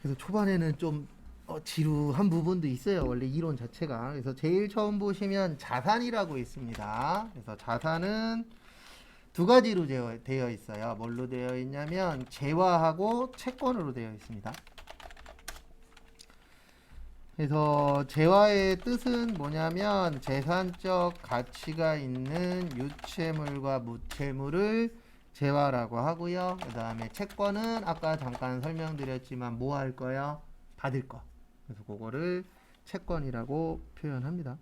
그래서 초반에는 좀 지루한 부분도 있어요. 원래 이론 자체가. 그래서 제일 처음 보시면 자산이라고 있습니다. 그래서 자산은 두 가지로 되어 있어요. 뭘로 되어 있냐면 재화하고 채권으로 되어 있습니다. 그래서 재화의 뜻은 뭐냐면 재산적 가치가 있는 유채물과 무채물을 재화라고 하고요. 그 다음에 채권은 아까 잠깐 설명드렸지만 뭐 할 거요? 받을 거. 그래서 그거를 채권이라고 표현합니다.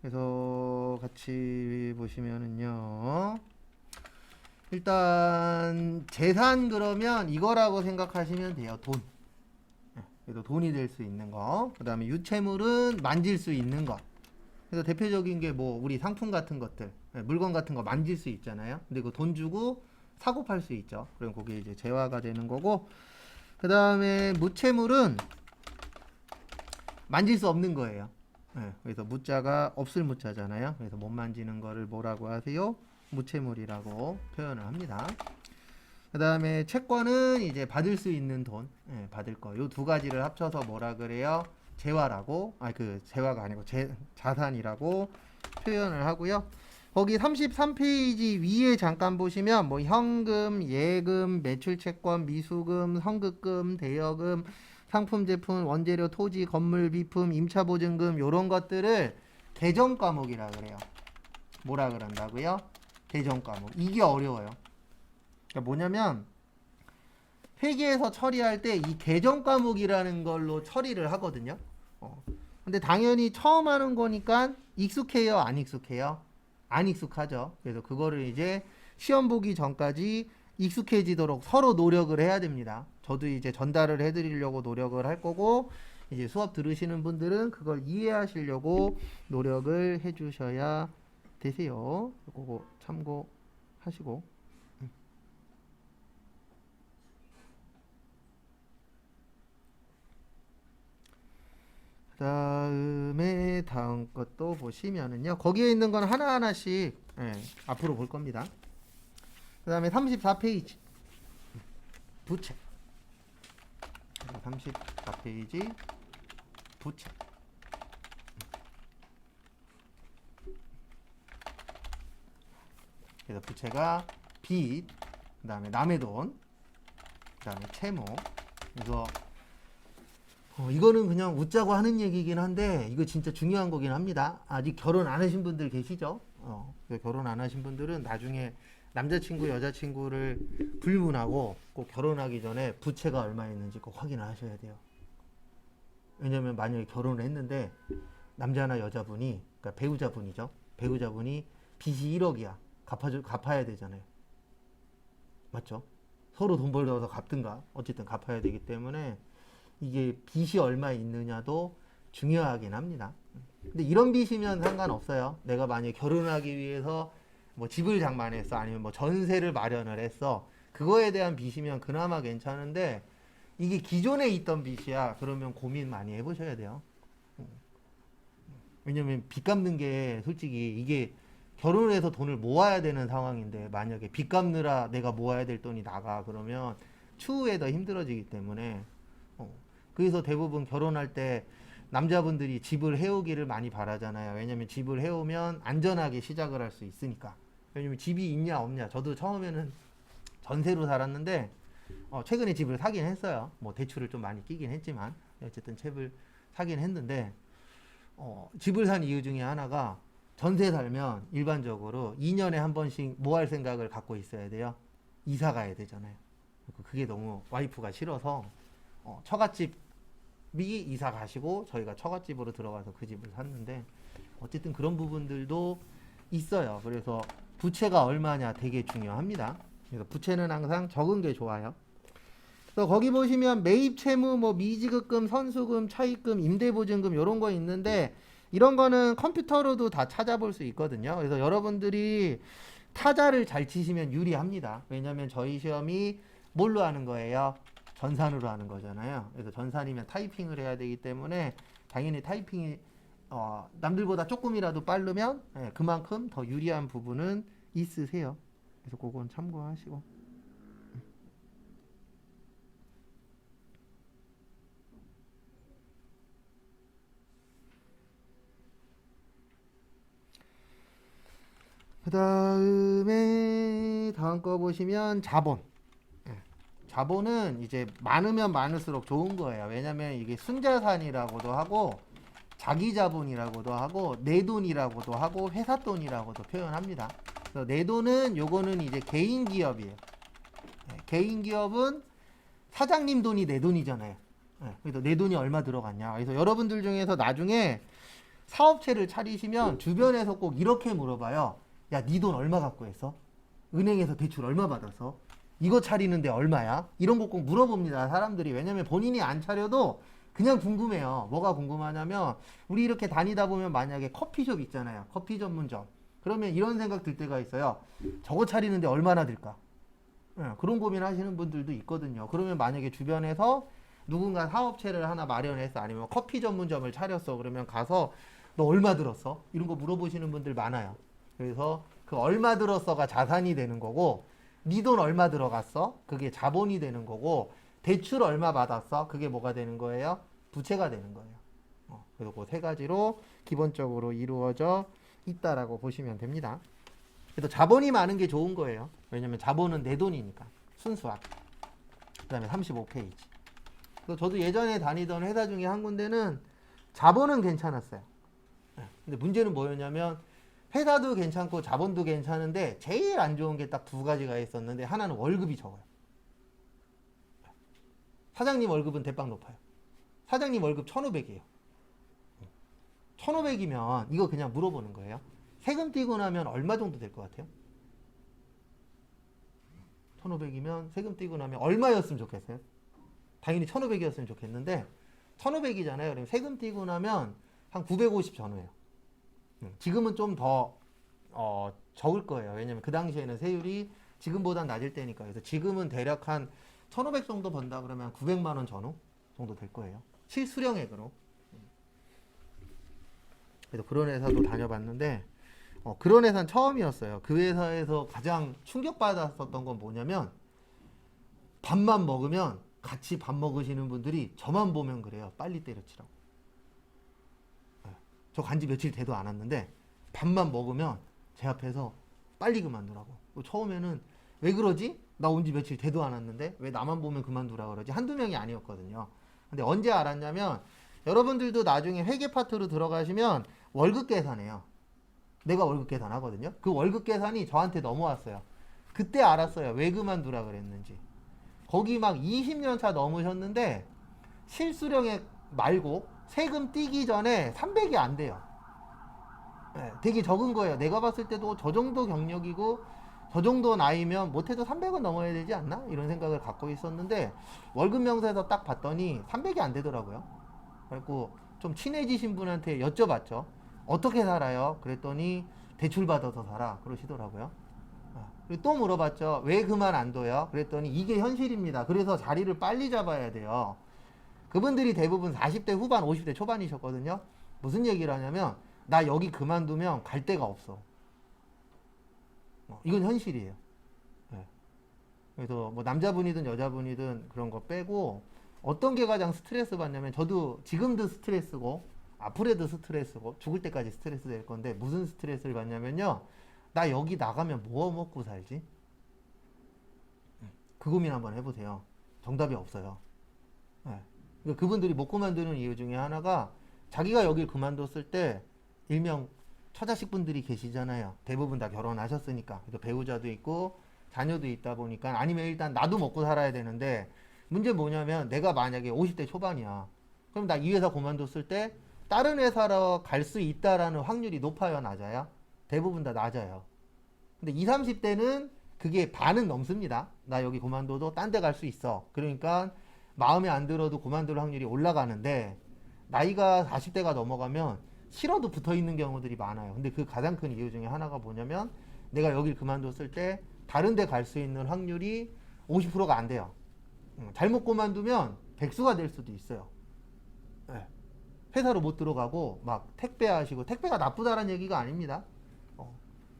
그래서 같이 보시면은요. 일단 재산 그러면 이거라고 생각하시면 돼요. 돈. 그래서 돈이 될 수 있는 거. 그 다음에 유채물은 만질 수 있는 거. 그래서 대표적인 게 뭐 우리 상품 같은 것들, 물건 같은 거 만질 수 있잖아요. 근데 그 돈 주고 사고 팔 수 있죠. 그럼 그게 이제 재화가 되는 거고. 그 다음에 무채물은 만질 수 없는 거예요. 그래서 무자가 없을 무자잖아요. 그래서 못 만지는 거를 뭐라고 하세요? 무채물이라고 표현을 합니다. 그 다음에 채권은 이제 받을 수 있는 돈, 받을 거. 요 두 가지를 합쳐서 뭐라 그래요? 재화라고, 재화가 아니고 자산이라고 표현을 하고요. 거기 33페이지 위에 잠깐 보시면 뭐 현금, 예금, 매출채권, 미수금, 선급금, 대여금, 상품, 제품, 원재료, 토지, 건물, 비품, 임차보증금 요런 것들을 계정 과목이라 그래요. 뭐라 그런다고요? 계정 과목. 이게 어려워요. 그러니까 뭐냐면 회계에서 처리할 때 이 계정 과목이라는 걸로 처리를 하거든요. 근데 당연히 처음 하는 거니까 익숙해요, 안 익숙해요? 안 익숙하죠. 그래서 그거를 이제 시험 보기 전까지 익숙해지도록 서로 노력을 해야 됩니다. 저도 이제 전달을 해드리려고 노력을 할 거고, 이제 수업 들으시는 분들은 그걸 이해하시려고 노력을 해주셔야 되세요. 그거 참고하시고. 그다음에 다음 것도 보시면은요. 거기에 있는 건 하나하나씩 앞으로 볼 겁니다. 그다음에 34페이지 부채. 34페이지 부채. 그래서 부채가 빚, 그다음에 남의 돈, 그다음에 채무. 그래서 이거는 그냥 웃자고 하는 얘기긴 한데 이거 진짜 중요한 거긴 합니다. 아직 결혼 안 하신 분들 계시죠? 결혼 안 하신 분들은 나중에 남자친구, 여자친구를 불문하고 꼭 결혼하기 전에 부채가 얼마 있는지 꼭 확인을 하셔야 돼요. 왜냐면 만약에 결혼을 했는데 남자나 여자분이, 그러니까 배우자분이죠. 배우자분이 빚이 1억이야. 갚아야 되잖아요. 맞죠? 서로 돈 벌어서 갚든가 어쨌든 갚아야 되기 때문에 이게 빚이 얼마 있느냐도 중요하긴 합니다. 근데 이런 빚이면 상관없어요. 내가 만약에 결혼하기 위해서 뭐 집을 장만했어, 아니면 뭐 전세를 마련을 했어, 그거에 대한 빚이면 그나마 괜찮은데 이게 기존에 있던 빚이야. 그러면 고민 많이 해보셔야 돼요. 왜냐면 빚 갚는 게 솔직히 이게 결혼해서 돈을 모아야 되는 상황인데 만약에 빚 갚느라 내가 모아야 될 돈이 나가 그러면 추후에 더 힘들어지기 때문에 그래서 대부분 결혼할 때 남자분들이 집을 해오기를 많이 바라잖아요. 왜냐면 집을 해오면 안전하게 시작을 할 수 있으니까. 왜냐면 집이 있냐 없냐. 저도 처음에는 전세로 살았는데 최근에 집을 사긴 했어요. 뭐 대출을 좀 많이 끼긴 했지만 어쨌든 집을 사긴 했는데 집을 산 이유 중에 하나가 전세 살면 일반적으로 2년에 한 번씩 뭐 할 생각을 갖고 있어야 돼요. 이사 가야 되잖아요. 그게 너무 와이프가 싫어서 처갓집이 이사 가시고 저희가 처갓집으로 들어가서 그 집을 샀는데 어쨌든 그런 부분들도 있어요. 그래서 부채가 얼마냐 되게 중요합니다. 그래서 부채는 항상 적은 게 좋아요. 그래서 거기 보시면 매입 채무, 뭐 미지급금, 선수금, 차입금, 임대보증금 이런 거 있는데 이런 거는 컴퓨터로도 다 찾아볼 수 있거든요. 그래서 여러분들이 타자를 잘 치시면 유리합니다. 왜냐하면 저희 시험이 뭘로 하는 거예요? 전산으로 하는 거잖아요. 그래서 전산이면 타이핑을 해야 되기 때문에 당연히 타이핑이 남들보다 조금이라도 빠르면 그만큼 더 유리한 부분은 있으세요. 그래서 그건 참고하시고. 그 다음에 다음 거 보시면 자본. 자본은 이제 많으면 많을수록 좋은 거예요. 왜냐면 이게 순자산이라고도 하고 자기 자본이라고도 하고 내 돈이라고도 하고 회사 돈이라고도 표현합니다. 그래서 내 돈은 요거는 이제 개인 기업이에요. 개인 기업은 사장님 돈이 내 돈이잖아요. 그래서 내 돈이 얼마 들어갔냐. 그래서 여러분들 중에서 나중에 사업체를 차리시면 주변에서 꼭 이렇게 물어봐요. 야, 네 돈 얼마 갖고 했어? 은행에서 대출 얼마 받았어? 이거 차리는데 얼마야? 이런 거 꼭 물어봅니다, 사람들이. 왜냐면 본인이 안 차려도 그냥 궁금해요. 뭐가 궁금하냐면 우리 이렇게 다니다 보면 만약에 커피숍 있잖아요. 커피 전문점. 그러면 이런 생각 들 때가 있어요. 저거 차리는데 얼마나 들까? 그런 고민 하시는 분들도 있거든요. 그러면 만약에 주변에서 누군가 사업체를 하나 마련해서 아니면 커피 전문점을 차렸어. 그러면 가서 너 얼마 들었어? 이런 거 물어보시는 분들 많아요. 그래서 그 얼마 들었어가 자산이 되는 거고 네 돈 얼마 들어갔어? 그게 자본이 되는 거고 대출 얼마 받았어? 그게 뭐가 되는 거예요? 부채가 되는 거예요. 그래서 그 세 가지로 기본적으로 이루어져 있다라고 보시면 됩니다. 그래서 자본이 많은 게 좋은 거예요. 왜냐면 자본은 내 돈이니까. 순수하게. 그 다음에 35페이지. 그래서 저도 예전에 다니던 회사 중에 한 군데는 자본은 괜찮았어요. 근데 문제는 뭐였냐면 회사도 괜찮고 자본도 괜찮은데 제일 안 좋은 게 딱 두 가지가 있었는데 하나는 월급이 적어요. 사장님 월급은 대빵 높아요. 사장님 월급 1,500이에요. 1,500이면 이거 그냥 물어보는 거예요. 세금 떼고 나면 얼마 정도 될 것 같아요? 1,500이면 세금 떼고 나면 얼마였으면 좋겠어요? 당연히 1,500이었으면 좋겠는데 1,500이잖아요. 그럼 세금 떼고 나면 한 950 전후예요. 지금은 좀 더 적을 거예요. 왜냐면 그 당시에는 세율이 지금보다 낮을 때니까. 그래서 지금은 대략 한 1,500 정도 번다 그러면 900만 원 전후 정도 될 거예요. 실수령액으로. 그래서 그런 회사도 다녀봤는데 그런 회사는 처음이었어요. 그 회사에서 가장 충격받았었던 건 뭐냐면 밥만 먹으면 같이 밥 먹으시는 분들이 저만 보면 그래요. 빨리 때려치라고. 저 간지 며칠 되도 않았는데 밥만 먹으면 제 앞에서 빨리 그만두라고. 처음에는 왜 그러지? 나 온 지 며칠 되도 않았는데 왜 나만 보면 그만두라 그러지? 한두 명이 아니었거든요. 근데 언제 알았냐면 여러분들도 나중에 회계 파트로 들어가시면 월급 계산해요. 내가 월급 계산하거든요. 그 월급 계산이 저한테 넘어왔어요. 그때 알았어요. 왜 그만두라 그랬는지. 거기 막 20년 차 넘으셨는데 실수령액 말고 세금 떼기 전에 300이 안 돼요. 되게 적은 거예요. 내가 봤을 때도 저 정도 경력이고 저 정도 나이면 못해도 300은 넘어야 되지 않나? 이런 생각을 갖고 있었는데 월급 명세서 딱 봤더니 300이 안 되더라고요. 그래갖고 좀 친해지신 분한테 여쭤봤죠. 어떻게 살아요? 그랬더니 대출 받아서 살아 그러시더라고요. 그리고 또 물어봤죠. 왜 그만 안 둬요? 그랬더니 이게 현실입니다. 그래서 자리를 빨리 잡아야 돼요. 그분들이 대부분 40대 후반 50대 초반이셨거든요. 무슨 얘기를 하냐면 나 여기 그만두면 갈 데가 없어. 이건 현실이에요. 네. 그래서 뭐 남자분이든 여자분이든 그런 거 빼고 어떤 게 가장 스트레스 받냐면 저도 지금도 스트레스고 앞으로도 스트레스고 죽을 때까지 스트레스 될 건데 무슨 스트레스를 받냐면요. 나 여기 나가면 뭐 먹고 살지? 그 고민 한번 해보세요. 정답이 없어요. 네. 그러니까 그분들이 못 그만두는 이유 중에 하나가 자기가 여길 그만뒀을 때 일명 처자식분들이 계시잖아요. 대부분 다 결혼하셨으니까. 그래서 배우자도 있고 자녀도 있다 보니까 아니면 일단 나도 먹고 살아야 되는데 문제는 뭐냐면 내가 만약에 50대 초반이야. 그럼 나 이 회사 그만뒀을 때 다른 회사로 갈 수 있다라는 확률이 높아요, 낮아요? 대부분 다 낮아요. 근데 20, 30대는 그게 반은 넘습니다. 나 여기 그만둬도 딴 데 갈 수 있어. 그러니까 마음에 안 들어도 그만둘 확률이 올라가는데 나이가 40대가 넘어가면 싫어도 붙어 있는 경우들이 많아요. 근데 그 가장 큰 이유 중에 하나가 뭐냐면 내가 여길 그만뒀을 때 다른 데 갈 수 있는 확률이 50%가 안 돼요. 잘못 그만두면 백수가 될 수도 있어요. 네. 회사로 못 들어가고 막 택배하시고, 택배가 나쁘다는 얘기가 아닙니다.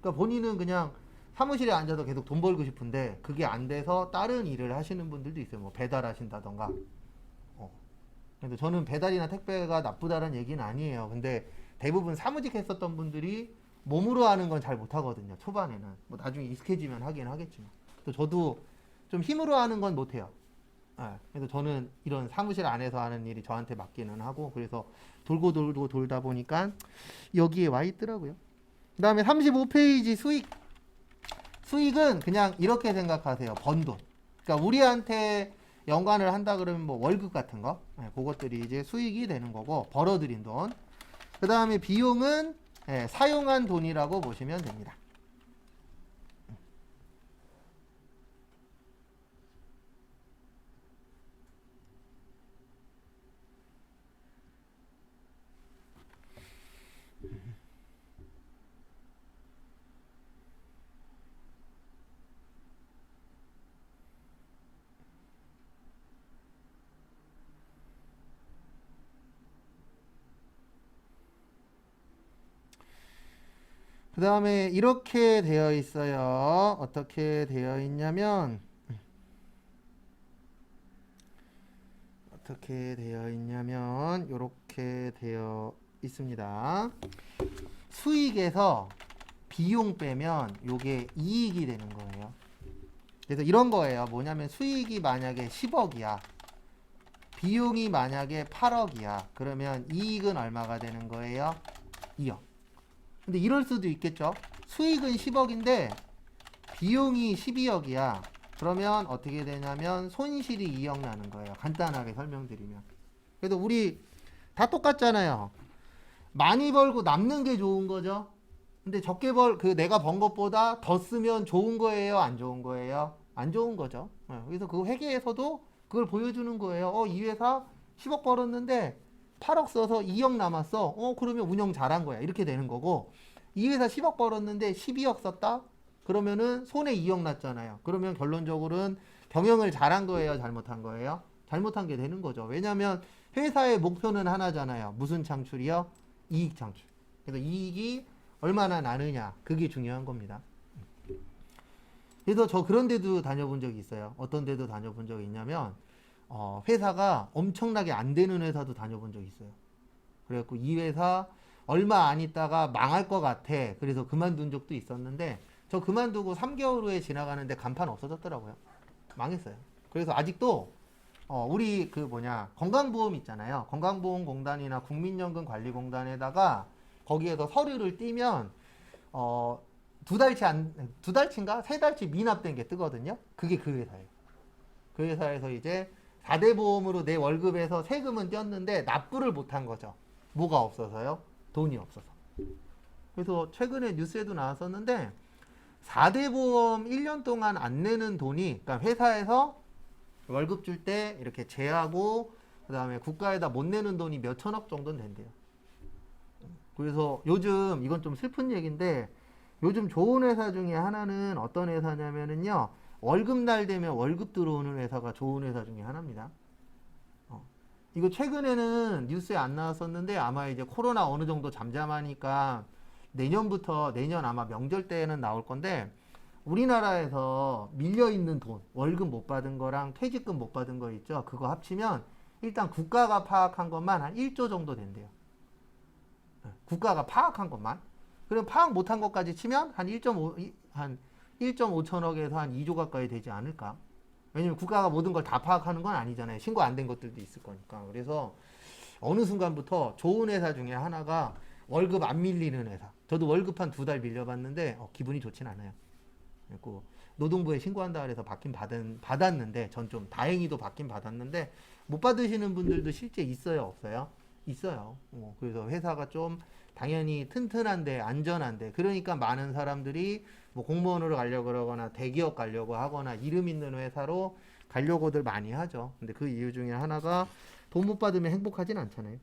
그러니까 본인은 그냥 사무실에 앉아서 계속 돈 벌고 싶은데 그게 안 돼서 다른 일을 하시는 분들도 있어요. 뭐 배달하신다던가. 어. 그래서 저는 배달이나 택배가 나쁘다는 얘기는 아니에요. 근데 대부분 사무직 했었던 분들이 몸으로 하는 건 잘 못하거든요. 초반에는. 뭐 나중에 익숙해지면 하긴 하겠지만. 또 저도 좀 힘으로 하는 건 못해요. 그래서 저는 이런 사무실 안에서 하는 일이 저한테 맞기는 하고, 그래서 돌고 돌고 돌다 보니까 여기에 와 있더라고요. 그 다음에 35페이지 수익. 수익은 그냥 이렇게 생각하세요. 번 돈. 그러니까 우리한테 연관을 한다 그러면 뭐 월급 같은 거, 그것들이 이제 수익이 되는 거고, 벌어들인 돈. 그 다음에 비용은 사용한 돈이라고 보시면 됩니다. 그 다음에 이렇게 되어 있어요. 어떻게 되어 있냐면, 이렇게 되어 있습니다. 수익에서 비용 빼면 요게 이익이 되는 거예요. 그래서 이런 거예요. 뭐냐면 수익이 만약에 10억이야. 비용이 만약에 8억이야. 그러면 이익은 얼마가 되는 거예요? 2억. 근데 이럴 수도 있겠죠. 수익은 10억인데 비용이 12억이야. 그러면 어떻게 되냐면 손실이 2억 나는 거예요. 간단하게 설명드리면. 그래도 우리 다 똑같잖아요. 많이 벌고 남는 게 좋은 거죠. 근데 적게 내가 번 것보다 더 쓰면 좋은 거예요? 안 좋은 거예요? 안 좋은 거죠. 그래서 그 회계에서도 그걸 보여주는 거예요. 이 회사 10억 벌었는데 8억 써서 2억 남았어. 그러면 운영 잘한 거야. 이렇게 되는 거고, 이 회사 10억 벌었는데 12억 썼다? 그러면은 손에 2억 났잖아요. 그러면 결론적으로는 경영을 잘한 거예요? 잘못한 거예요? 잘못한 게 되는 거죠. 왜냐하면 회사의 목표는 하나잖아요. 무슨 창출이요? 이익 창출. 그래서 이익이 얼마나 나느냐, 그게 중요한 겁니다. 그래서 저 그런 데도 다녀본 적이 있어요. 어떤 데도 다녀본 적이 있냐면 회사가 엄청나게 안 되는 회사도 다녀본 적이 있어요. 그래갖고 이 회사 얼마 안 있다가 망할 것 같아. 그래서 그만둔 적도 있었는데, 저 그만두고 3개월 후에 지나가는데 간판 없어졌더라고요. 망했어요. 그래서 아직도 우리 건강보험 있잖아요. 건강보험공단이나 국민연금관리공단에다가 거기에서 서류를 띄면 두 달치인가? 세 달치 미납된 게 뜨거든요. 그게 그 회사예요. 그 회사에서 이제 4대 보험으로 내 월급에서 세금은 떼었는데 납부를 못한 거죠. 뭐가 없어서요? 돈이 없어서. 그래서 최근에 뉴스에도 나왔었는데 4대 보험 1년 동안 안 내는 돈이, 그러니까 회사에서 월급 줄 때 이렇게 제하고 그 다음에 국가에다 못 내는 돈이 몇 천억 정도는 된대요. 그래서 요즘 이건 좀 슬픈 얘기인데, 요즘 좋은 회사 중에 하나는 어떤 회사냐면은요, 월급날 되면 월급 들어오는 회사가 좋은 회사 중에 하나입니다. 이거 최근에는 뉴스에 안 나왔었는데 아마 이제 코로나 어느 정도 잠잠하니까 내년 아마 명절 때는 나올 건데, 우리나라에서 밀려있는 돈, 월급 못 받은 거랑 퇴직금 못 받은 거 있죠? 그거 합치면 일단 국가가 파악한 것만 한 1조 정도 된대요. 국가가 파악한 것만. 그럼 파악 못한 것까지 치면 한 1.5천억에서 한 2조 가까이 되지 않을까? 왜냐면 국가가 모든 걸 다 파악하는 건 아니잖아요. 신고 안 된 것들도 있을 거니까. 그래서 어느 순간부터 좋은 회사 중에 하나가 월급 안 밀리는 회사. 저도 월급 한 2달 밀려봤는데 기분이 좋진 않아요. 그리고 노동부에 신고한다 그래서 받았는데, 전 좀 다행히도 받긴 받았는데, 못 받으시는 분들도 실제 있어요, 없어요? 있어요. 그래서 회사가 좀 당연히 튼튼한데 안전한데, 그러니까 많은 사람들이 뭐 공무원으로 가려고 그러거나 대기업 가려고 하거나 이름 있는 회사로 가려고들 많이 하죠. 근데 그 이유 중에 하나가 돈 못 받으면 행복하진 않잖아요.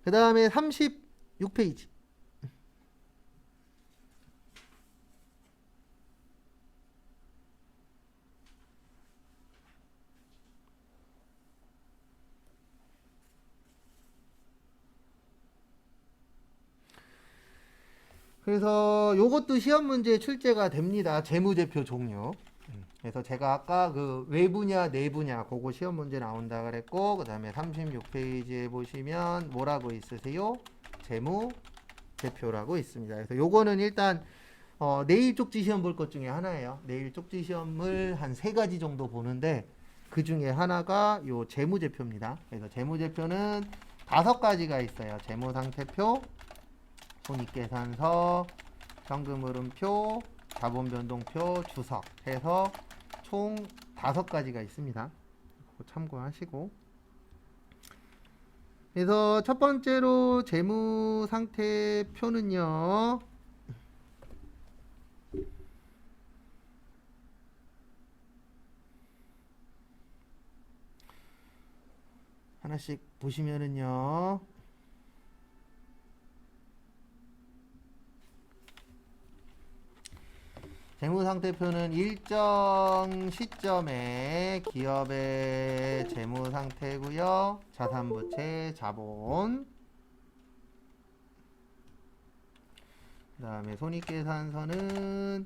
그 다음에 36페이지. 그래서 요것도 시험 문제 출제가 됩니다. 재무제표 종류. 그래서 제가 아까 그 외부냐 내부냐 그거 시험 문제 나온다 그랬고, 그 다음에 36페이지에 보시면 뭐라고 있으세요? 재무제표라고 있습니다. 그래서 요거는 일단 내일 쪽지 시험 볼 것 중에 하나예요. 내일 쪽지 시험을 한 3가지 정도 보는데 그 중에 하나가 요 재무제표입니다. 그래서 재무제표는 5가지가 있어요. 재무상태표, 손익계산서, 현금흐름표, 자본변동표, 주석 해서 총 5가지가 있습니다. 참고하시고. 그래서 첫 번째로 재무상태표는요. 하나씩 보시면은요. 재무상태표는 일정 시점에 기업의 재무상태고요. 자산부채, 자본. 그 다음에 손익계산서는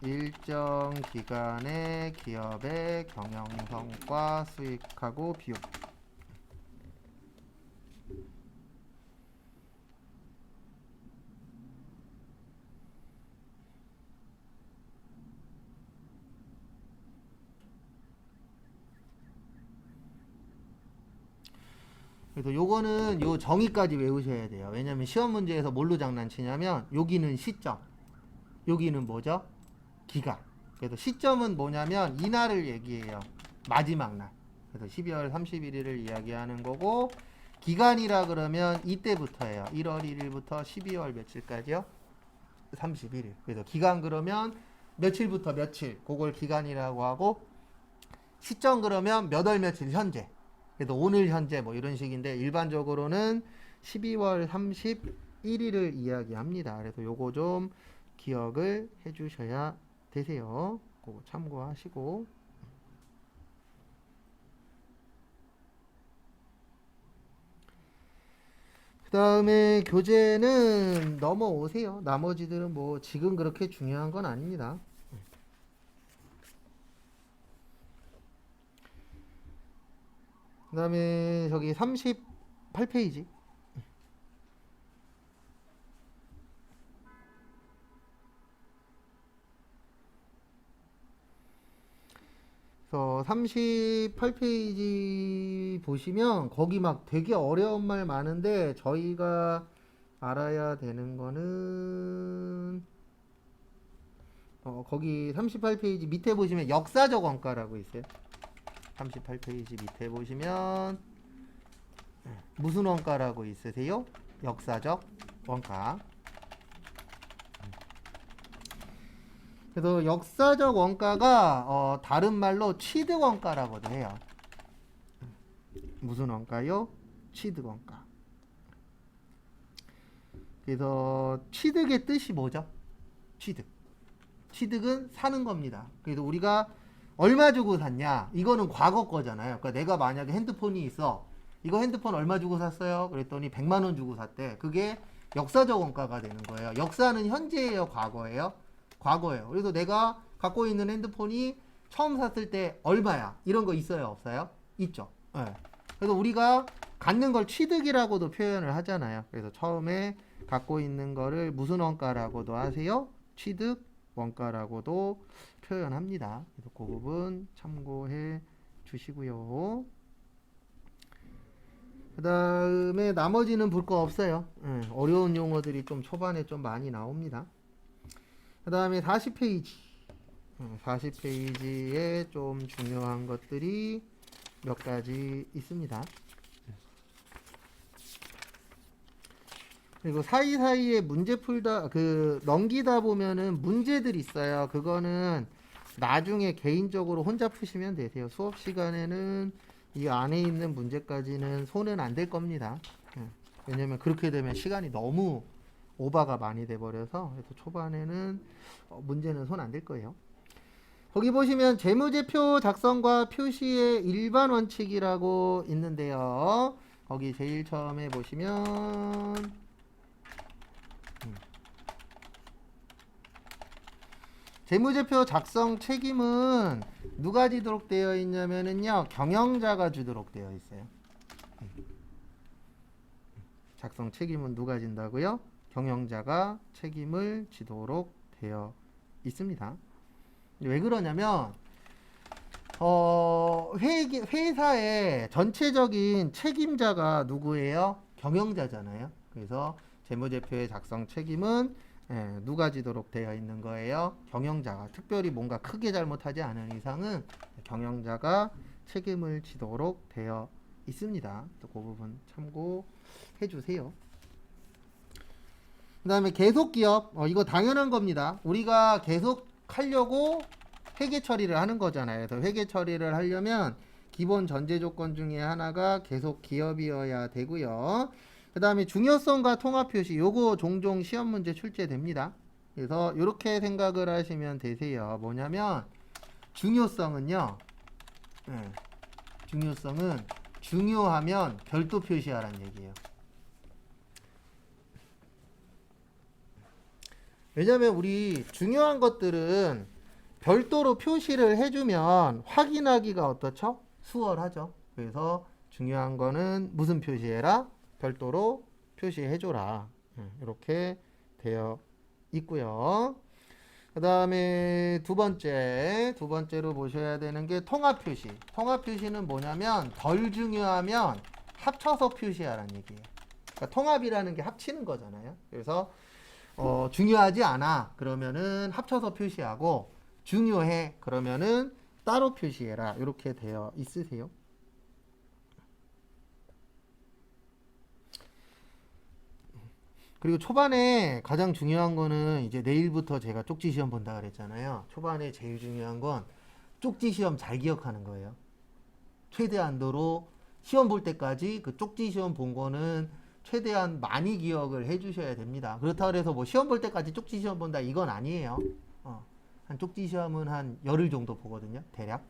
일정 기간에 기업의 경영성과 수익하고 비용. 그래서 요거는 요 정의까지 외우셔야 돼요. 왜냐면 시험 문제에서 뭘로 장난치냐면 여기는 시점, 여기는 뭐죠? 기간. 그래서 시점은 뭐냐면 이날을 얘기해요. 마지막 날. 그래서 12월 31일을 이야기하는 거고, 기간이라 그러면 이때부터예요. 1월 1일부터 12월 며칠까지요? 31일. 그래서 기간 그러면 며칠부터 며칠, 그걸 기간이라고 하고, 시점 그러면 몇 월 며칠 현재. 그래서 오늘 현재 뭐 이런 식인데 일반적으로는 12월 31일을 이야기합니다. 그래서 요거 좀 기억을 해 주셔야 되세요. 그거 참고하시고. 그 다음에 교재는 넘어오세요. 나머지들은 뭐 지금 그렇게 중요한 건 아닙니다. 그 다음에 저기 38페이지. 그래서 38페이지 보시면 거기 막 되게 어려운 말 많은데 저희가 알아야 되는 거는 거기 38페이지 밑에 보시면 역사적 원가라고 있어요. 38페이지 밑에 보시면 무슨 원가라고 있으세요? 역사적 원가. 그래서 역사적 원가가 다른 말로 취득 원가라고도 해요. 무슨 원가요? 취득 원가. 그래서 취득의 뜻이 뭐죠? 취득. 취득은 사는 겁니다. 그래서 우리가 얼마 주고 샀냐? 이거는 과거 거잖아요. 그러니까 내가 만약에 핸드폰이 있어. 이거 핸드폰 얼마 주고 샀어요? 그랬더니 100만 원 주고 샀대. 그게 역사적 원가가 되는 거예요. 역사는 현재예요, 과거예요? 과거예요. 그래서 내가 갖고 있는 핸드폰이 처음 샀을 때 얼마야? 이런 거 있어요, 없어요? 있죠. 네. 그래서 우리가 갖는 걸 취득이라고도 표현을 하잖아요. 그래서 처음에 갖고 있는 거를 무슨 원가라고도 하세요? 취득 원가라고도 표현합니다. 그래서 그 부분 참고해 주시고요. 그 다음에 나머지는 볼 거 없어요. 어려운 용어들이 좀 초반에 좀 많이 나옵니다. 그 다음에 40페이지. 40페이지에 좀 중요한 것들이 몇 가지 있습니다. 그리고 사이사이에 문제 풀다, 넘기다 보면은 문제들 있어요. 그거는 나중에 개인적으로 혼자 푸시면 되세요. 수업 시간에는 이 안에 있는 문제까지는 손은 안 댈 겁니다. 왜냐면 그렇게 되면 시간이 너무 오바가 많이 돼 버려서. 그래서 초반에는 문제는 손 안 댈 거예요. 거기 보시면 재무제표 작성과 표시의 일반 원칙이라고 있는데요. 거기 제일 처음에 보시면 재무제표 작성 책임은 누가 지도록 되어 있냐면은요, 경영자가 주도록 되어 있어요. 작성 책임은 누가 진다고요? 경영자가 책임을 지도록 되어 있습니다. 왜 그러냐면 회사의 전체적인 책임자가 누구예요? 경영자잖아요. 그래서 재무제표의 작성 책임은 누가 지도록 되어 있는 거예요? 경영자가. 특별히 뭔가 크게 잘못하지 않은 이상은 경영자가 책임을 지도록 되어 있습니다. 또 그 부분 참고해 주세요. 그 다음에 계속기업. 이거 당연한 겁니다. 우리가 계속 하려고 회계 처리를 하는 거잖아요. 그래서 회계 처리를 하려면 기본 전제 조건 중에 하나가 계속 기업이어야 되고요. 그 다음에 중요성과 통합 표시. 요거 종종 시험 문제 출제됩니다. 그래서 이렇게 생각을 하시면 되세요. 뭐냐면 중요성은요. 중요성은 중요하면 별도 표시하라는 얘기예요. 왜냐면 우리 중요한 것들은 별도로 표시를 해주면 확인하기가 어떻죠? 수월하죠. 그래서 중요한 거는 무슨 표시해라? 별도로 표시해줘라. 이렇게 되어 있고요. 그 다음에 두 번째로 보셔야 되는 게 통합 표시. 통합 표시는 뭐냐면 덜 중요하면 합쳐서 표시하라는 얘기예요. 그러니까 통합이라는 게 합치는 거잖아요. 그래서 중요하지 않아 그러면은 합쳐서 표시하고, 중요해 그러면은 따로 표시해라. 이렇게 되어 있으세요. 그리고 초반에 가장 중요한 거는 이제 내일부터 제가 쪽지 시험 본다 그랬잖아요. 초반에 제일 중요한 건 쪽지 시험 잘 기억하는 거예요. 최대한도로 시험 볼 때까지 그 쪽지 시험 본 거는 최대한 많이 기억을 해 주셔야 됩니다. 그렇다고 해서 뭐 시험 볼 때까지 쪽지 시험 본다 이건 아니에요. 한 쪽지 시험은 한 열흘 정도 보거든요. 대략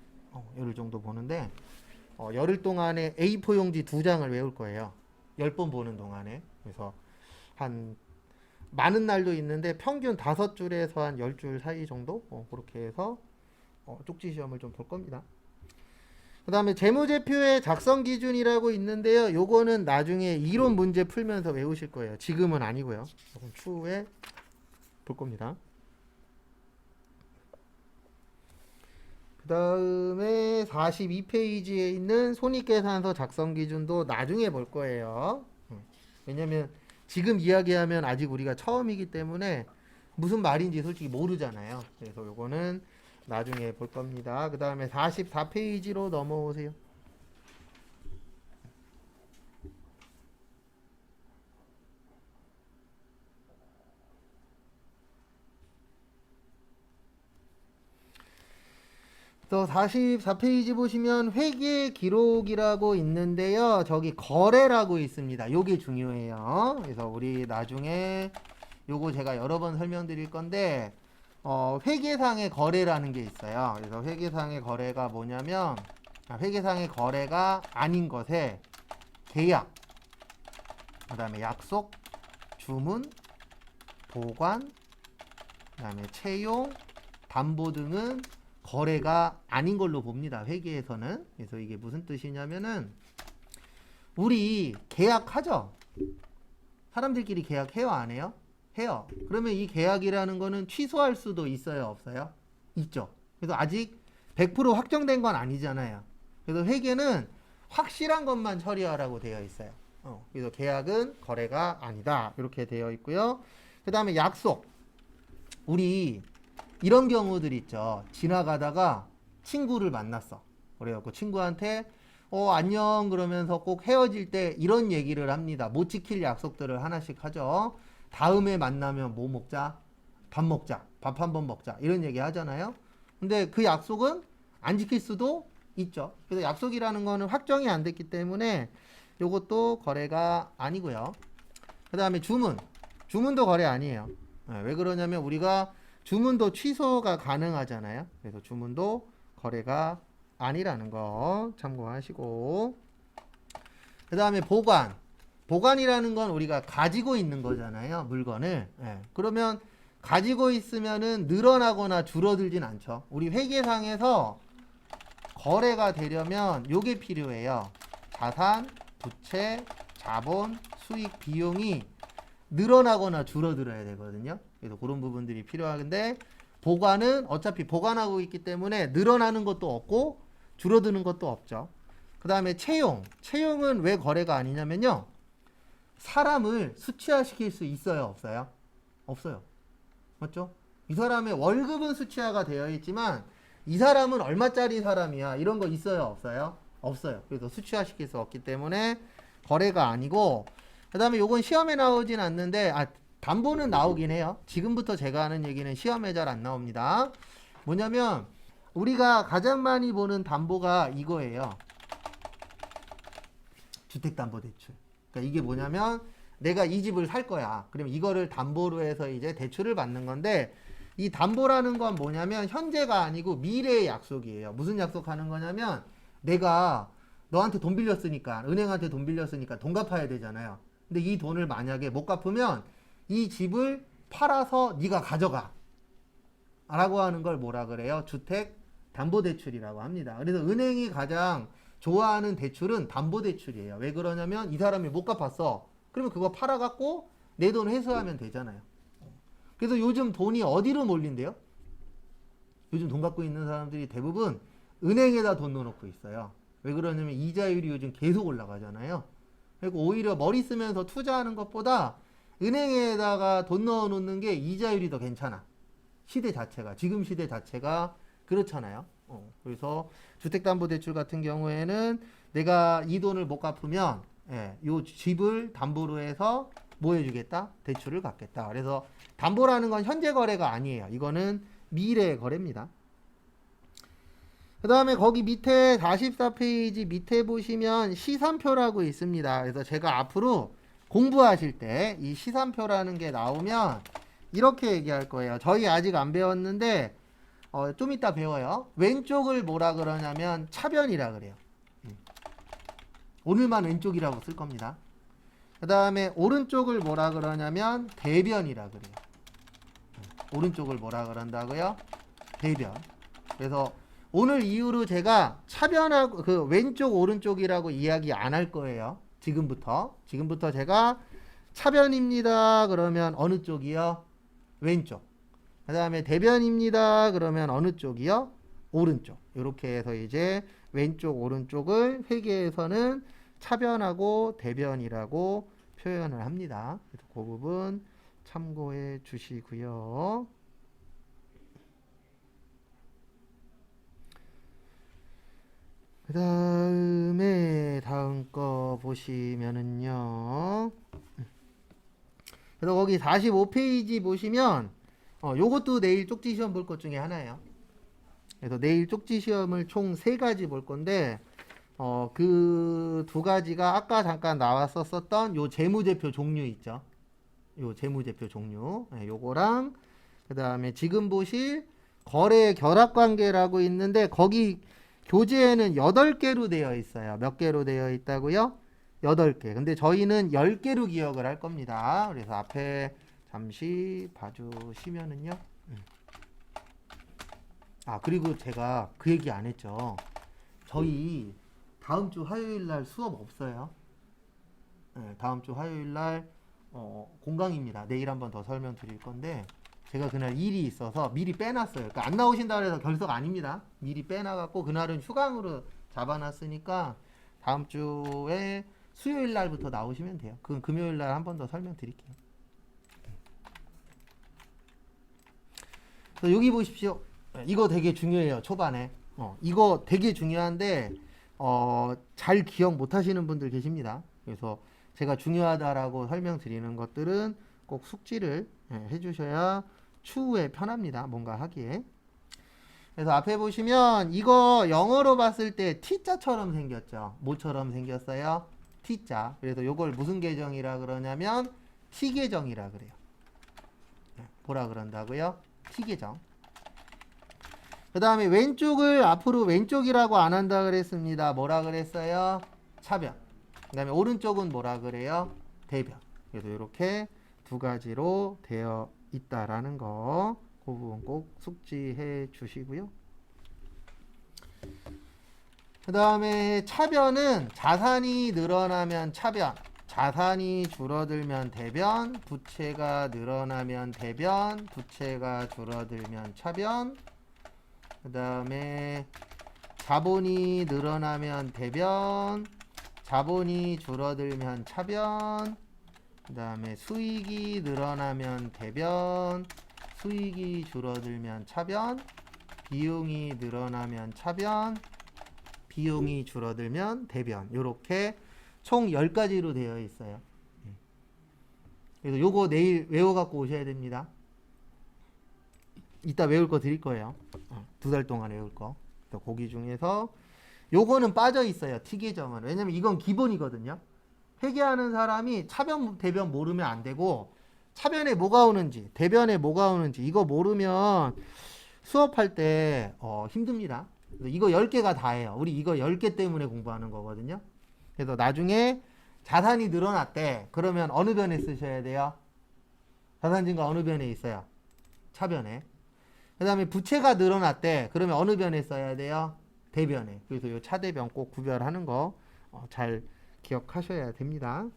열흘 정도 보는데 열흘 동안에 A4 용지 2장을 외울 거예요. 10번 보는 동안에. 그래서 한 많은 날도 있는데 평균 5줄에서 한 10줄 사이 정도 그렇게 해서 쪽지 시험을 좀 볼 겁니다. 그 다음에 재무제표의 작성 기준이라고 있는데요. 요거는 나중에 이론 문제 풀면서 외우실 거예요. 지금은 아니고요. 조금 추후에 볼 겁니다. 그 다음에 42페이지에 있는 손익계산서 작성 기준도 나중에 볼 거예요. 왜냐면 지금 이야기하면 아직 우리가 처음이기 때문에 무슨 말인지 솔직히 모르잖아요. 그래서 요거는 나중에 볼 겁니다. 그 다음에 44페이지로 넘어오세요. 또 44페이지 보시면 회계 기록이라고 있는데요. 저기 거래라고 있습니다. 요게 중요해요. 그래서 우리 나중에 요거 제가 여러 번 설명드릴 건데 회계상의 거래라는 게 있어요. 그래서 회계상의 거래가 뭐냐면 회계상의 거래가 아닌 것에 계약, 그 다음에 약속, 주문, 보관, 그 다음에 채용, 담보 등은 거래가 아닌 걸로 봅니다. 회계에서는. 그래서 이게 무슨 뜻이냐면은 우리 계약하죠. 사람들끼리 계약해요, 안 해요? 해요. 그러면 이 계약이라는 거는 취소할 수도 있어요, 없어요? 있죠. 그래서 아직 100% 확정된 건 아니잖아요. 그래서 회계는 확실한 것만 처리하라고 되어 있어요. 그래서 계약은 거래가 아니다. 이렇게 되어 있고요. 그 다음에 약속. 우리 이런 경우들 있죠. 지나가다가 친구를 만났어. 그래갖고 친구한테 안녕 그러면서 꼭 헤어질 때 이런 얘기를 합니다. 못 지킬 약속들을 하나씩 하죠. 다음에 만나면 뭐 먹자? 밥 먹자. 밥 한번 먹자. 이런 얘기 하잖아요. 근데 그 약속은 안 지킬 수도 있죠. 그래서 약속이라는 거는 확정이 안 됐기 때문에 요것도 거래가 아니고요. 그 다음에 주문. 주문도 거래 아니에요. 왜 그러냐면 우리가 주문도 취소가 가능하잖아요. 그래서 주문도 거래가 아니라는 거 참고하시고, 그 다음에 보관. 보관이라는 건 우리가 가지고 있는 거잖아요. 물건을. 그러면 가지고 있으면은 늘어나거나 줄어들진 않죠. 우리 회계상에서 거래가 되려면 요게 필요해요. 자산, 부채, 자본, 수익, 비용이 늘어나거나 줄어들어야 되거든요. 그래서 그런 부분들이 필요한데 보관은 어차피 보관하고 있기 때문에 늘어나는 것도 없고 줄어드는 것도 없죠. 그 다음에 채용. 채용은 왜 거래가 아니냐면요. 사람을 수치화시킬 수 있어요? 없어요? 없어요. 맞죠? 이 사람의 월급은 수치화가 되어 있지만 이 사람은 얼마짜리 사람이야? 이런 거 있어요? 없어요? 없어요. 그래서 수치화시킬 수 없기 때문에 거래가 아니고 그 다음에 요건 시험에 나오진 않는데 담보는 나오긴 해요. 지금부터 제가 하는 얘기는 시험에 잘 안 나옵니다. 뭐냐면 우리가 가장 많이 보는 담보가 이거예요. 주택담보대출. 그러니까 이게 뭐냐면 내가 이 집을 살 거야. 그러면 이거를 담보로 해서 이제 대출을 받는 건데 이 담보라는 건 뭐냐면 현재가 아니고 미래의 약속이에요. 무슨 약속하는 거냐면 내가 너한테 돈 빌렸으니까 은행한테 돈 빌렸으니까 돈 갚아야 되잖아요. 근데 이 돈을 만약에 못 갚으면 이 집을 팔아서 네가 가져가 라고 하는 걸 뭐라 그래요? 주택담보대출이라고 합니다. 그래서 은행이 가장 좋아하는 대출은 담보대출이에요. 왜 그러냐면 이 사람이 못 갚았어. 그러면 그거 팔아갖고 내 돈 회수하면 되잖아요. 그래서 요즘 돈이 어디로 몰린대요? 요즘 돈 갖고 있는 사람들이 대부분 은행에다 돈 넣어놓고 있어요. 왜 그러냐면 이자율이 요즘 계속 올라가잖아요. 그리고 오히려 머리 쓰면서 투자하는 것보다 은행에다가 돈 넣어놓는 게 이자율이 더 괜찮아. 시대 자체가, 지금 시대 자체가 그렇잖아요. 그래서 주택담보대출 같은 경우에는 내가 이 돈을 못 갚으면 요 집을 담보로 해서 뭐 해주겠다? 대출을 갚겠다. 그래서 담보라는 건 현재 거래가 아니에요. 이거는 미래 거래입니다. 그 다음에 거기 밑에 44페이지 밑에 보시면 시산표라고 있습니다. 그래서 제가 앞으로 공부하실 때 이 시산표라는 게 나오면 이렇게 얘기할 거예요. 저희 아직 안 배웠는데 좀 이따 배워요. 왼쪽을 뭐라 그러냐면 차변이라 그래요. 오늘만 왼쪽이라고 쓸 겁니다. 그 다음에 오른쪽을 뭐라 그러냐면 대변이라 그래요. 오른쪽을 뭐라 그런다고요? 대변. 그래서 오늘 이후로 제가 차변하고 그 왼쪽 오른쪽이라고 이야기 안 할 거예요. 지금부터 제가 차변입니다. 그러면 어느 쪽이요? 왼쪽. 그 다음에 대변입니다. 그러면 어느 쪽이요? 오른쪽. 이렇게 해서 이제 왼쪽 오른쪽을 회계에서는 차변하고 대변이라고 표현을 합니다. 그래서 그 부분 참고해 주시고요. 그 다음에 다음 거 보시면은요. 그래서 거기 45페이지 보시면 요것도 내일 쪽지 시험 볼 것 중에 하나예요. 그래서 내일 쪽지 시험을 총 3가지 볼 건데 그 2가지가 아까 잠깐 나왔었던 요 재무제표 종류 있죠. 요 재무제표 종류. 요거랑 그 다음에 지금 보실 거래 결합관계라고 있는데 거기 교재에는 8개로 되어 있어요. 몇 개로 되어 있다고요? 8개. 근데 저희는 10개로 기억을 할 겁니다. 그래서 앞에 잠시 봐주시면은요. 그리고 제가 그 얘기 안 했죠. 저희 다음 주 화요일 날 수업 없어요. 다음 주 화요일 날 공강입니다. 내일 한번 더 설명드릴 건데 제가 그날 일이 있어서 미리 빼놨어요. 그러니까 안 나오신다 그래서 결석 아닙니다. 미리 빼놔갖고 그날은 휴강으로 잡아놨으니까 다음 주에 수요일 날부터 나오시면 돼요. 그럼 금요일 날 한 번 더 설명드릴게요. 여기 보십시오. 이거 되게 중요해요. 초반에. 이거 되게 중요한데 잘 기억 못 하시는 분들 계십니다. 그래서 제가 중요하다라고 설명드리는 것들은 꼭 숙지를 해주셔야 추후에 편합니다. 뭔가 하기에. 그래서 앞에 보시면 이거 영어로 봤을 때 T자처럼 생겼죠. 뭐처럼 생겼어요? T자. 그래서 이걸 무슨 계정이라 그러냐면 T계정이라 그래요. 뭐라 그런다고요? T계정. 그 다음에 왼쪽을 앞으로 왼쪽이라고 안 한다 그랬습니다. 뭐라 그랬어요? 차변. 그 다음에 오른쪽은 뭐라 그래요? 대변. 그래서 이렇게 2가지로 되어 있다라는 거, 그 부분 꼭 숙지해 주시고요. 그 다음에 차변은 자산이 늘어나면 차변, 자산이 줄어들면 대변, 부채가 늘어나면 대변, 부채가 줄어들면 차변. 그 다음에 자본이 늘어나면 대변, 자본이 줄어들면 차변. 그 다음에 수익이 늘어나면 대변, 수익이 줄어들면 차변, 비용이 늘어나면 차변, 비용이 줄어들면 대변. 요렇게 총 10가지로 되어 있어요. 그래서 요거 내일 외워갖고 오셔야 됩니다. 이따 외울 거 드릴 거예요. 2달 동안 외울 거. 거기 중에서 요거는 빠져 있어요. 티계정은. 왜냐면 이건 기본이거든요. 회계하는 사람이 차변, 대변 모르면 안 되고, 차변에 뭐가 오는지, 대변에 뭐가 오는지 이거 모르면 수업할 때 힘듭니다. 이거 10개가 다예요. 우리 이거 10개 때문에 공부하는 거거든요. 그래서 나중에 자산이 늘어났대. 그러면 어느 변에 쓰셔야 돼요? 자산 증가 어느 변에 있어요? 차변에. 그 다음에 부채가 늘어났대. 그러면 어느 변에 써야 돼요? 대변에. 그래서 이 차대변 꼭 구별하는 거 잘 기억하셔야 됩니다.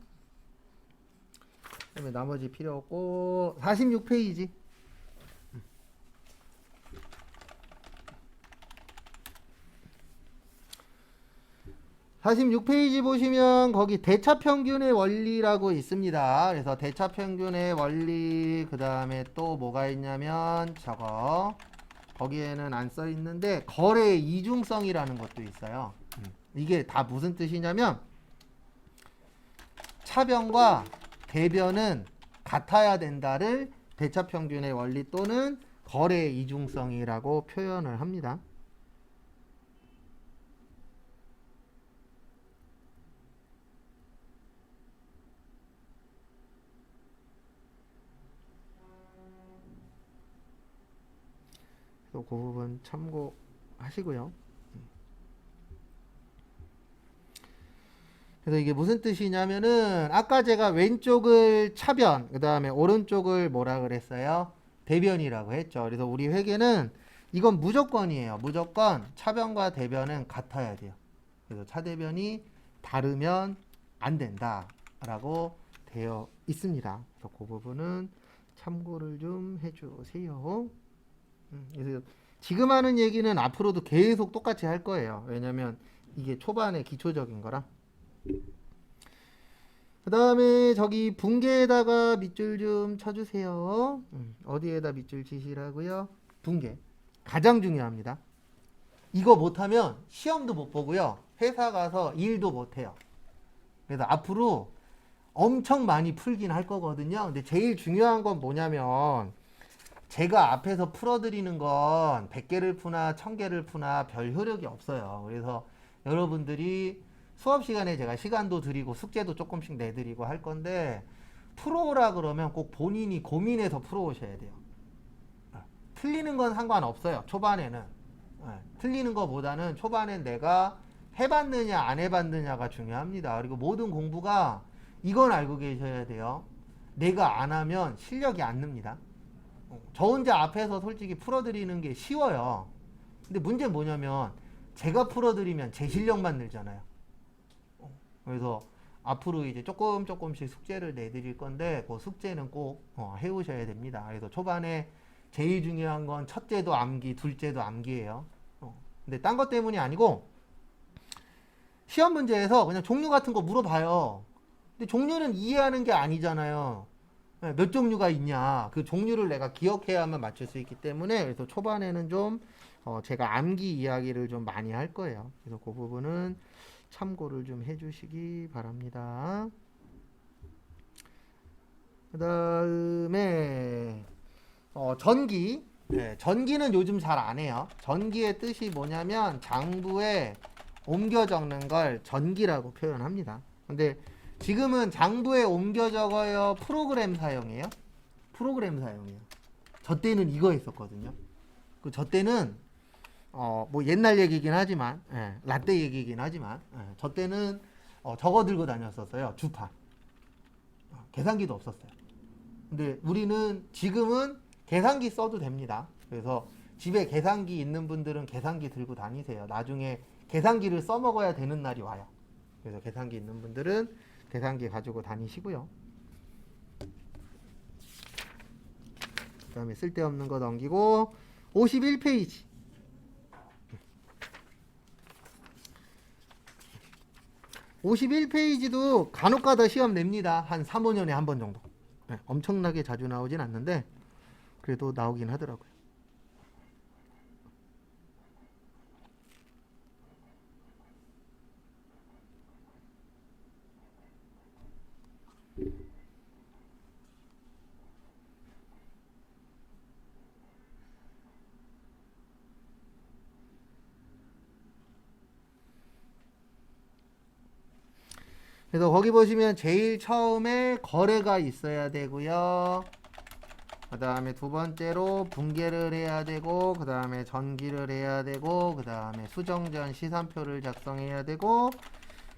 그다음에 나머지 필요 없고 46페이지. 46페이지 보시면 거기 대차평균의 원리라고 있습니다. 그래서 대차평균의 원리 그 다음에 또 뭐가 있냐면 저거 거기에는 안 써 있는데 거래의 이중성이라는 것도 있어요. 이게 다 무슨 뜻이냐면 차변과 대변은 같아야 된다를 대차평균의 원리 또는 거래의 이중성이라고 표현을 합니다. 그 부분 참고하시고요. 그래서 이게 무슨 뜻이냐면은 아까 제가 왼쪽을 차변, 그 다음에 오른쪽을 뭐라 그랬어요? 대변이라고 했죠. 그래서 우리 회계는 이건 무조건이에요. 무조건 차변과 대변은 같아야 돼요. 그래서 차대변이 다르면 안 된다라고 되어 있습니다. 그래서 그 부분은 참고를 좀 해주세요. 그래서 지금 하는 얘기는 앞으로도 계속 똑같이 할 거예요. 왜냐면 이게 초반에 기초적인 거라. 그 다음에 저기 붕괴에다가 밑줄 좀 쳐주세요. 어디에다 밑줄 치시라고요? 붕괴. 가장 중요합니다. 이거 못하면 시험도 못 보고요. 회사 가서 일도 못해요. 그래서 앞으로 엄청 많이 풀긴 할 거거든요. 근데 제일 중요한 건 뭐냐면 제가 앞에서 풀어드리는 건 100개를 푸나 1000개를 푸나 별 효력이 없어요. 그래서 여러분들이 수업 시간에 제가 시간도 드리고 숙제도 조금씩 내드리고 할 건데 풀어오라 그러면 꼭 본인이 고민해서 풀어오셔야 돼요. 틀리는 건 상관없어요. 초반에는. 틀리는 것보다는 초반엔 내가 해봤느냐 안 해봤느냐가 중요합니다. 그리고 모든 공부가 이건 알고 계셔야 돼요. 내가 안 하면 실력이 안 늡니다. 저 혼자 앞에서 솔직히 풀어드리는 게 쉬워요. 근데 문제는 뭐냐면 제가 풀어드리면 제 실력만 늘잖아요. 그래서 앞으로 이제 조금씩 숙제를 내드릴 건데 그 숙제는 꼭 해오셔야 됩니다. 그래서 초반에 제일 중요한 건 첫째도 암기, 둘째도 암기예요. 근데 딴 것 때문이 아니고 시험 문제에서 그냥 종류 같은 거 물어봐요. 근데 종류는 이해하는 게 아니잖아요. 몇 종류가 있냐. 그 종류를 내가 기억해야만 맞출 수 있기 때문에 그래서 초반에는 좀 제가 암기 이야기를 좀 많이 할 거예요. 그래서 그 부분은 참고를 좀 해주시기 바랍니다. 그 다음에 전기. 네, 전기는 요즘 잘 안 해요. 전기의 뜻이 뭐냐면 장부에 옮겨 적는 걸 전기라고 표현합니다. 근데 지금은 장부에 옮겨 적어요? 프로그램 사용해요? 프로그램 사용해요. 저 때는 이거 했었거든요. 저 때는 뭐 옛날 얘기긴 하지만 라떼 얘기긴 하지만 저 때는 저거 들고 다녔었어요. 주판. 계산기도 없었어요. 근데 우리는 지금은 계산기 써도 됩니다. 그래서 집에 계산기 있는 분들은 계산기 들고 다니세요. 나중에 계산기를 써먹어야 되는 날이 와요. 그래서 계산기 있는 분들은 계산기 가지고 다니시고요. 그 다음에 쓸데없는 거 넘기고 51페이지. 51페이지도 간혹가다 시험 냅니다. 한 3, 5년에 한 번 정도. 네, 엄청나게 자주 나오진 않는데 그래도 나오긴 하더라고요. 그래서 거기 보시면 제일 처음에 거래가 있어야 되고요. 그 다음에 두 번째로 분계를 해야 되고, 그 다음에 전기를 해야 되고, 그 다음에 수정 전 시산표를 작성해야 되고,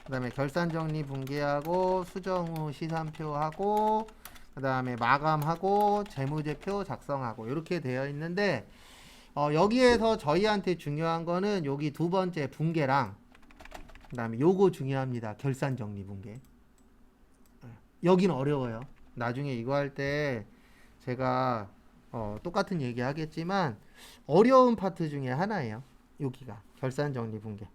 그 다음에 결산 정리 분계하고, 수정 후 시산표하고, 그 다음에 마감하고, 재무제표 작성하고, 이렇게 되어 있는데, 여기에서 저희한테 중요한 거는 여기 두 번째 분계랑, 그 다음에 요거 중요합니다. 결산 정리 분계. 여기는 어려워요. 나중에 이거 할 때 제가 똑같은 얘기 하겠지만 어려운 파트 중에 하나예요. 여기가 결산 정리 분계.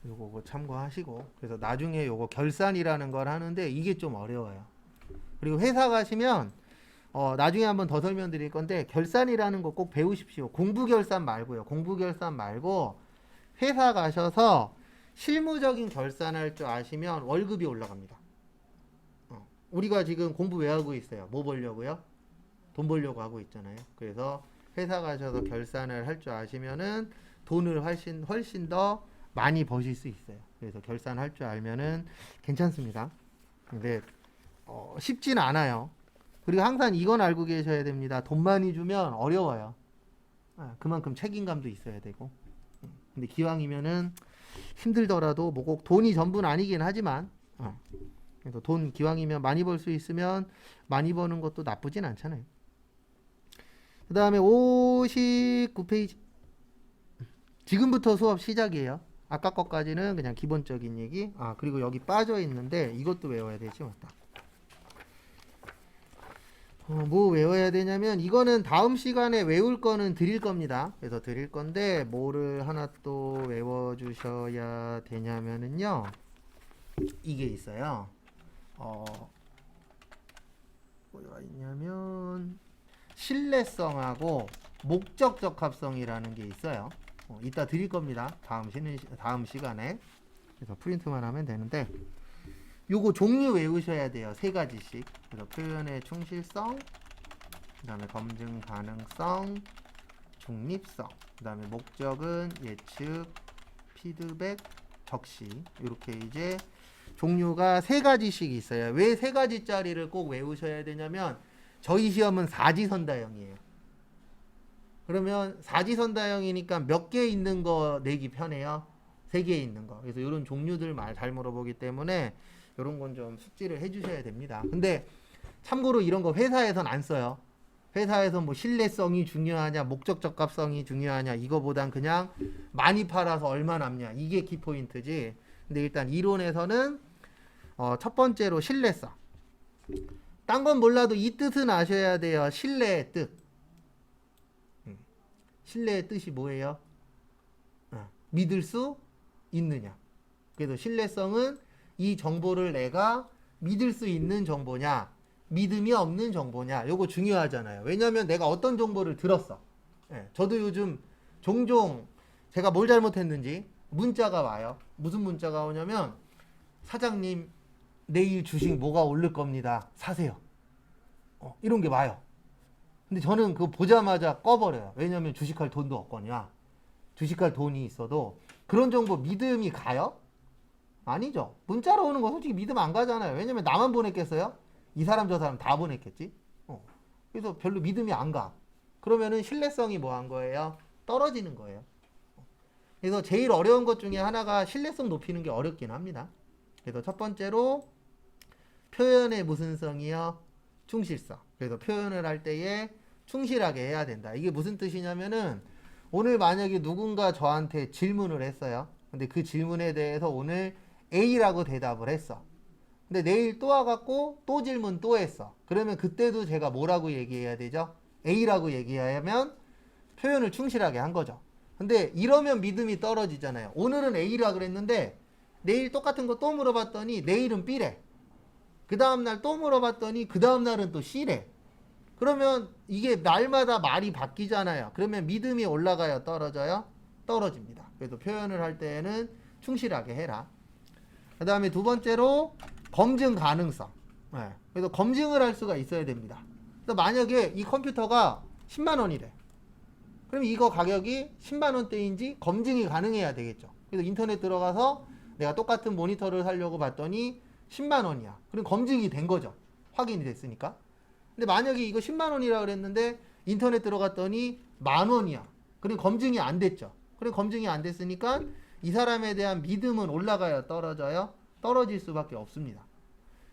요거 참고하시고, 그래서 나중에 요거 결산이라는 걸 하는데 이게 좀 어려워요. 그리고 회사 가시면 나중에 한번 더 설명드릴 건데 결산이라는 거 꼭 배우십시오. 공부 결산 말고요. 공부 결산 말고 회사 가셔서 실무적인 결산할 줄 아시면 월급이 올라갑니다. 우리가 지금 공부 왜 하고 있어요? 뭐 벌려고요? 돈 벌려고 하고 있잖아요. 그래서 회사 가셔서 결산을 할 줄 아시면은 돈을 훨씬 더 많이 버실 수 있어요. 그래서 결산할 줄 알면은 괜찮습니다. 근데 쉽진 않아요. 그리고 항상 이건 알고 계셔야 됩니다. 돈 많이 주면 어려워요. 그만큼 책임감도 있어야 되고. 근데 기왕이면은 힘들더라도 뭐 꼭 돈이 전부는 아니긴 하지만 그래서 돈 기왕이면 많이 벌 수 있으면 많이 버는 것도 나쁘진 않잖아요. 그 다음에 59페이지. 지금부터 수업 시작이에요. 아까 것까지는 그냥 기본적인 얘기. 그리고 여기 빠져 있는데 이것도 외워야 되지. 맞다. 뭐 외워야 되냐면 이거는 다음 시간에 외울 거는 드릴 겁니다. 그래서 드릴 건데 뭐를 하나 또 외워 주셔야 되냐면은요. 이게 있어요. 뭐가 있냐면 신뢰성하고 목적 적합성이라는 게 있어요. 이따 드릴 겁니다. 다음 시간에. 그래서 프린트만 하면 되는데 요거 종류 외우셔야 돼요. 세 가지씩. 그래서 표현의 충실성, 그 다음에 검증 가능성, 중립성, 그 다음에 목적은 예측, 피드백, 적시. 이렇게 이제 종류가 세 가지씩 있어요. 왜 세 가지짜리를 꼭 외우셔야 되냐면 저희 시험은 사지선다형이에요. 그러면 사지선다형이니까 몇 개 있는 거 내기 편해요. 3개 있는 거. 그래서 이런 종류들 잘 물어보기 때문에 이런 건 좀 숙지를 해주셔야 됩니다. 근데 참고로 이런 거 회사에선 안 써요. 회사에서 뭐 신뢰성이 중요하냐, 목적 적합성이 중요하냐, 이거보단 그냥 많이 팔아서 얼마 남냐, 이게 키포인트지. 근데 일단 이론에서는 첫 번째로 신뢰성. 딴 건 몰라도 이 뜻은 아셔야 돼요. 신뢰의 뜻. 신뢰의 뜻이 뭐예요? 믿을 수 있느냐. 그래서 신뢰성은 이 정보를 내가 믿을 수 있는 정보냐, 믿음이 없는 정보냐, 요거 중요하잖아요. 왜냐하면 내가 어떤 정보를 들었어. 저도 요즘 종종 제가 뭘 잘못했는지 문자가 와요. 무슨 문자가 오냐면 사장님 내일 주식 뭐가 오를 겁니다. 사세요. 이런 게 와요. 근데 저는 그거 보자마자 꺼버려요. 왜냐면 주식할 돈도 없거냐. 주식할 돈이 있어도 그런 정보 믿음이 가요? 아니죠. 문자로 오는 거 솔직히 믿음 안 가잖아요. 왜냐면 나만 보냈겠어요? 이 사람 저 사람 다 보냈겠지. 그래서 별로 믿음이 안 가. 그러면은 신뢰성이 뭐 한 거예요? 떨어지는 거예요. 그래서 제일 어려운 것 중에 하나가 신뢰성 높이는 게 어렵긴 합니다. 그래서 첫 번째로 표현의 무슨 성이요? 충실성. 그래서 표현을 할 때에 충실하게 해야 된다. 이게 무슨 뜻이냐면은 오늘 만약에 누군가 저한테 질문을 했어요. 근데 그 질문에 대해서 오늘 A라고 대답을 했어. 근데 내일 또 와갖고 또 질문 또 했어. 그러면 그때도 제가 뭐라고 얘기해야 되죠? A라고 얘기하면 표현을 충실하게 한 거죠. 근데 이러면 믿음이 떨어지잖아요. 오늘은 A라 그랬는데 내일 똑같은 거 또 물어봤더니 내일은 B래. 그 다음날 또 물어봤더니 그 다음날은 또 C래. 그러면 이게 날마다 말이 바뀌잖아요. 그러면 믿음이 올라가요? 떨어져요? 떨어집니다. 그래서 표현을 할 때에는 충실하게 해라. 그 다음에 두 번째로 검증 가능성. 네. 그래서 검증을 할 수가 있어야 됩니다. 그래서 만약에 이 컴퓨터가 10만 원이래. 그럼 이거 가격이 10만 원대인지 검증이 가능해야 되겠죠. 그래서 인터넷 들어가서 내가 똑같은 모니터를 사려고 봤더니 10만 원이야. 그럼 검증이 된 거죠. 확인이 됐으니까. 근데 만약에 이거 10만 원이라 그랬는데 인터넷 들어갔더니 10,000원이야. 그럼 검증이 안 됐죠. 그럼 검증이 안 됐으니까 이 사람에 대한 믿음은 올라가요? 떨어져요? 떨어질 수밖에 없습니다.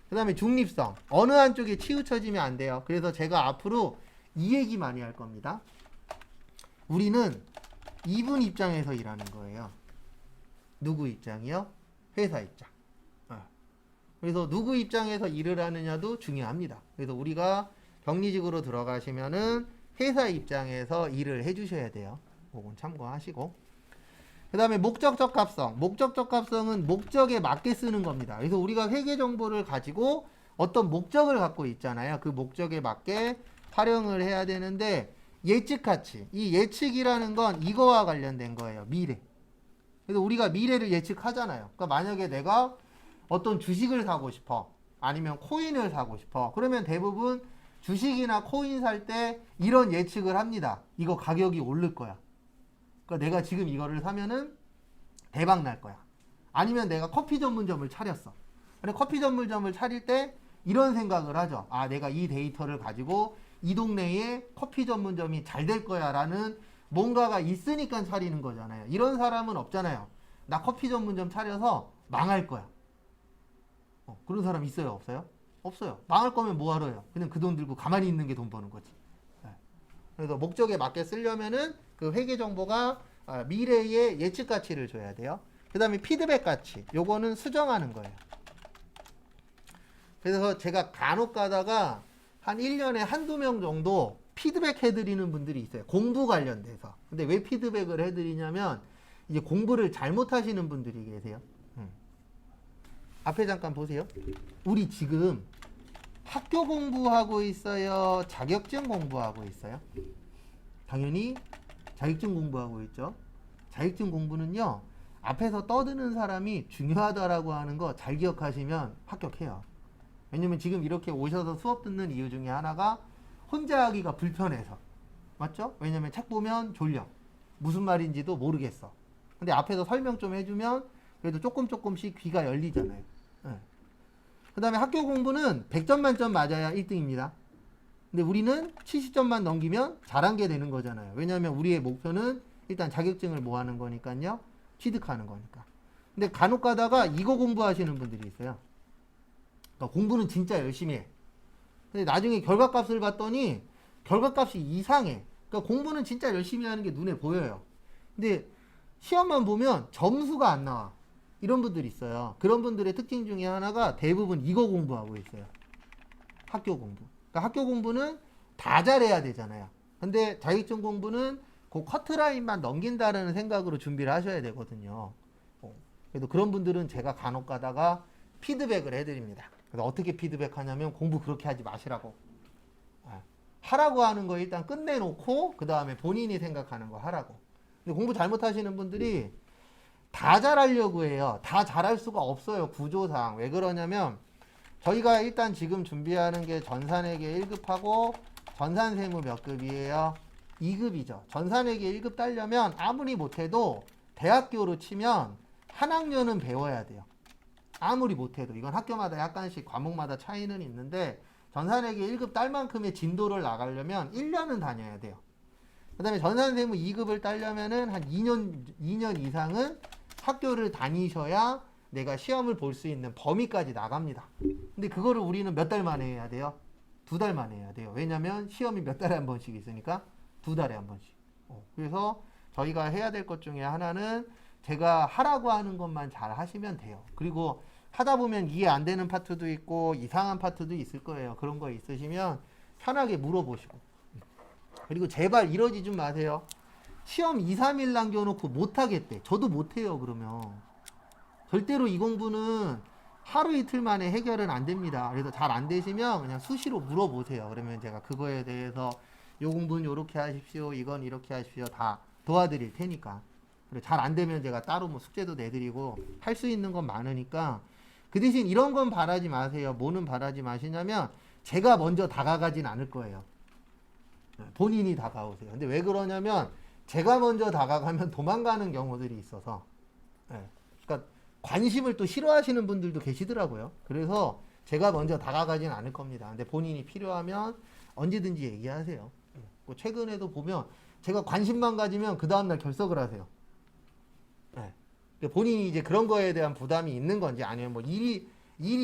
그 다음에 중립성. 어느 한쪽에 치우쳐지면 안 돼요. 그래서 제가 앞으로 이 얘기 많이 할 겁니다. 우리는 이분 입장에서 일하는 거예요. 누구 입장이요? 회사 입장. 그래서 누구 입장에서 일을 하느냐도 중요합니다. 그래서 우리가 격리직으로 들어가시면은 회사 입장에서 일을 해주셔야 돼요. 그건 참고하시고. 그 다음에 목적적 합성. 목적적 합성은 목적에 맞게 쓰는 겁니다. 그래서 우리가 회계 정보를 가지고 어떤 목적을 갖고 있잖아요. 그 목적에 맞게 활용을 해야 되는데 예측 가치. 이 예측이라는 건 이거와 관련된 거예요. 미래. 그래서 우리가 미래를 예측하잖아요. 그러니까 만약에 내가 어떤 주식을 사고 싶어. 아니면 코인을 사고 싶어. 그러면 대부분 주식이나 코인 살 때 이런 예측을 합니다. 이거 가격이 오를 거야. 그러니까 내가 지금 이거를 사면은 대박 날 거야. 아니면 내가 커피 전문점을 차렸어. 근데 커피 전문점을 차릴 때 이런 생각을 하죠. 아, 내가 이 데이터를 가지고 이 동네에 커피 전문점이 잘 될 거야 라는 뭔가가 있으니까 차리는 거잖아요. 이런 사람은 없잖아요. 나 커피 전문점 차려서 망할 거야. 그런 사람 있어요? 없어요? 없어요. 망할 거면 뭐하러 해요? 그냥 그 돈 들고 가만히 있는 게 돈 버는 거지. 그래서 목적에 맞게 쓰려면은 그 회계 정보가 미래의 예측 가치를 줘야 돼요. 그 다음에 피드백 가치. 요거는 수정하는 거예요. 그래서 제가 간혹 가다가 한 1년에 한두 명 정도 피드백 해드리는 분들이 있어요. 공부 관련돼서. 근데 왜 피드백을 해드리냐면 이제 공부를 잘못하시는 분들이 계세요. 앞에 잠깐 보세요. 우리 지금 학교 공부하고 있어요? 자격증 공부하고 있어요? 당연히 자격증 공부하고 있죠. 자격증 공부는요. 앞에서 떠드는 사람이 중요하다라고 하는 거 잘 기억하시면 합격해요. 왜냐면 지금 이렇게 오셔서 수업 듣는 이유 중에 하나가 혼자 하기가 불편해서. 맞죠? 왜냐면 책 보면 졸려. 무슨 말인지도 모르겠어. 근데 앞에서 설명 좀 해주면 그래도 조금씩 귀가 열리잖아요. 그 다음에 학교 공부는 100점 만점 맞아야 1등입니다. 근데 우리는 70점만 넘기면 잘한 게 되는 거잖아요. 왜냐하면 우리의 목표는 일단 자격증을 뭐 하는 거니까요. 취득하는 거니까. 근데 간혹 가다가 이거 공부하시는 분들이 있어요. 그러니까 공부는 진짜 열심히 해. 근데 나중에 결과값을 봤더니 결과값이 이상해. 그러니까 공부는 진짜 열심히 하는 게 눈에 보여요. 근데 시험만 보면 점수가 안 나와. 이런 분들이 있어요. 그런 분들의 특징 중에 하나가 대부분 이거 공부하고 있어요. 학교 공부. 그러니까 학교 공부는 다 잘해야 되잖아요. 근데 자격증 공부는 그 커트라인만 넘긴다는 생각으로 준비를 하셔야 되거든요. 그래도 그런 분들은 제가 간혹 가다가 피드백을 해드립니다. 그래서 어떻게 피드백하냐면 공부 그렇게 하지 마시라고. 하라고 하는 거 일단 끝내놓고 그 다음에 본인이 생각하는 거 하라고. 근데 공부 잘못하시는 분들이 다 잘하려고 해요. 다 잘할 수가 없어요. 구조상. 왜 그러냐면 저희가 일단 지금 준비하는 게 전산회계 1급하고 전산세무 몇 급이에요? 2급이죠. 전산회계 1급 따려면 아무리 못해도 대학교로 치면 한 학년은 배워야 돼요. 아무리 못해도. 이건 학교마다 약간씩 과목마다 차이는 있는데 전산회계 1급 딸 만큼의 진도를 나가려면 1년은 다녀야 돼요. 그 다음에 전산세무 2급을 따려면은 한 2년 이상은 학교를 다니셔야 내가 시험을 볼 수 있는 범위까지 나갑니다. 근데 그거를 우리는 몇 달 만에 해야 돼요? 2달 만에 해야 돼요. 왜냐면 시험이 몇 달에 한 번씩 있으니까 2달에 한 번씩. 그래서 저희가 해야 될 것 중에 하나는 제가 하라고 하는 것만 잘 하시면 돼요. 그리고 하다 보면 이해 안 되는 파트도 있고 이상한 파트도 있을 거예요. 그런 거 있으시면 편하게 물어보시고. 그리고 제발 이러지 좀 마세요. 시험 2, 3일 남겨놓고 못하겠대. 저도 못해요, 그러면. 절대로 이 공부는 하루 이틀 만에 해결은 안 됩니다. 그래서 잘 안 되시면 그냥 수시로 물어보세요. 그러면 제가 그거에 대해서 요 공부는 요렇게 하십시오. 이건 이렇게 하십시오. 다 도와드릴 테니까. 그리고 잘 안 되면 제가 따로 뭐 숙제도 내드리고 할 수 있는 건 많으니까 그 대신 이런 건 바라지 마세요. 뭐는 바라지 마시냐면 제가 먼저 다가가진 않을 거예요. 본인이 다가오세요. 근데 왜 그러냐면 제가 먼저 다가가면 도망가는 경우들이 있어서 그러니까 관심을 또 싫어하시는 분들도 계시더라고요. 그래서 제가 먼저 다가가진 않을 겁니다. 근데 본인이 필요하면 언제든지 얘기하세요. 최근에도 보면 제가 관심만 가지면 그 다음날 결석을 하세요. 본인이 이제 그런 거에 대한 부담이 있는 건지 아니면 뭐 일이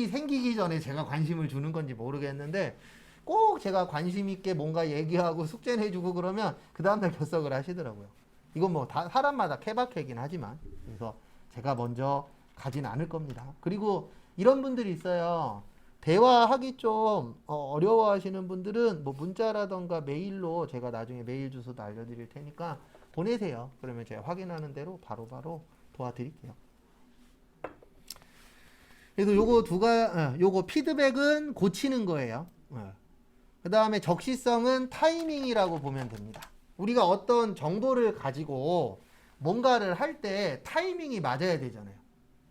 생기기 전에 제가 관심을 주는 건지 모르겠는데 꼭 제가 관심 있게 뭔가 얘기하고 숙제 내주고 그러면 그 다음날 결석을 하시더라고요. 이건 뭐 다 사람마다 케바케긴 하지만 그래서 제가 먼저 가진 않을 겁니다. 그리고 이런 분들이 있어요. 대화하기 좀 어려워하시는 분들은 뭐 문자라던가 메일로 제가 나중에 메일 주소도 알려드릴 테니까 보내세요. 그러면 제가 확인하는 대로 바로바로 도와드릴게요. 그래서 요거 피드백은 고치는 거예요. 그 다음에 적시성은 타이밍이라고 보면 됩니다. 우리가 어떤 정보를 가지고 뭔가를 할 때 타이밍이 맞아야 되잖아요.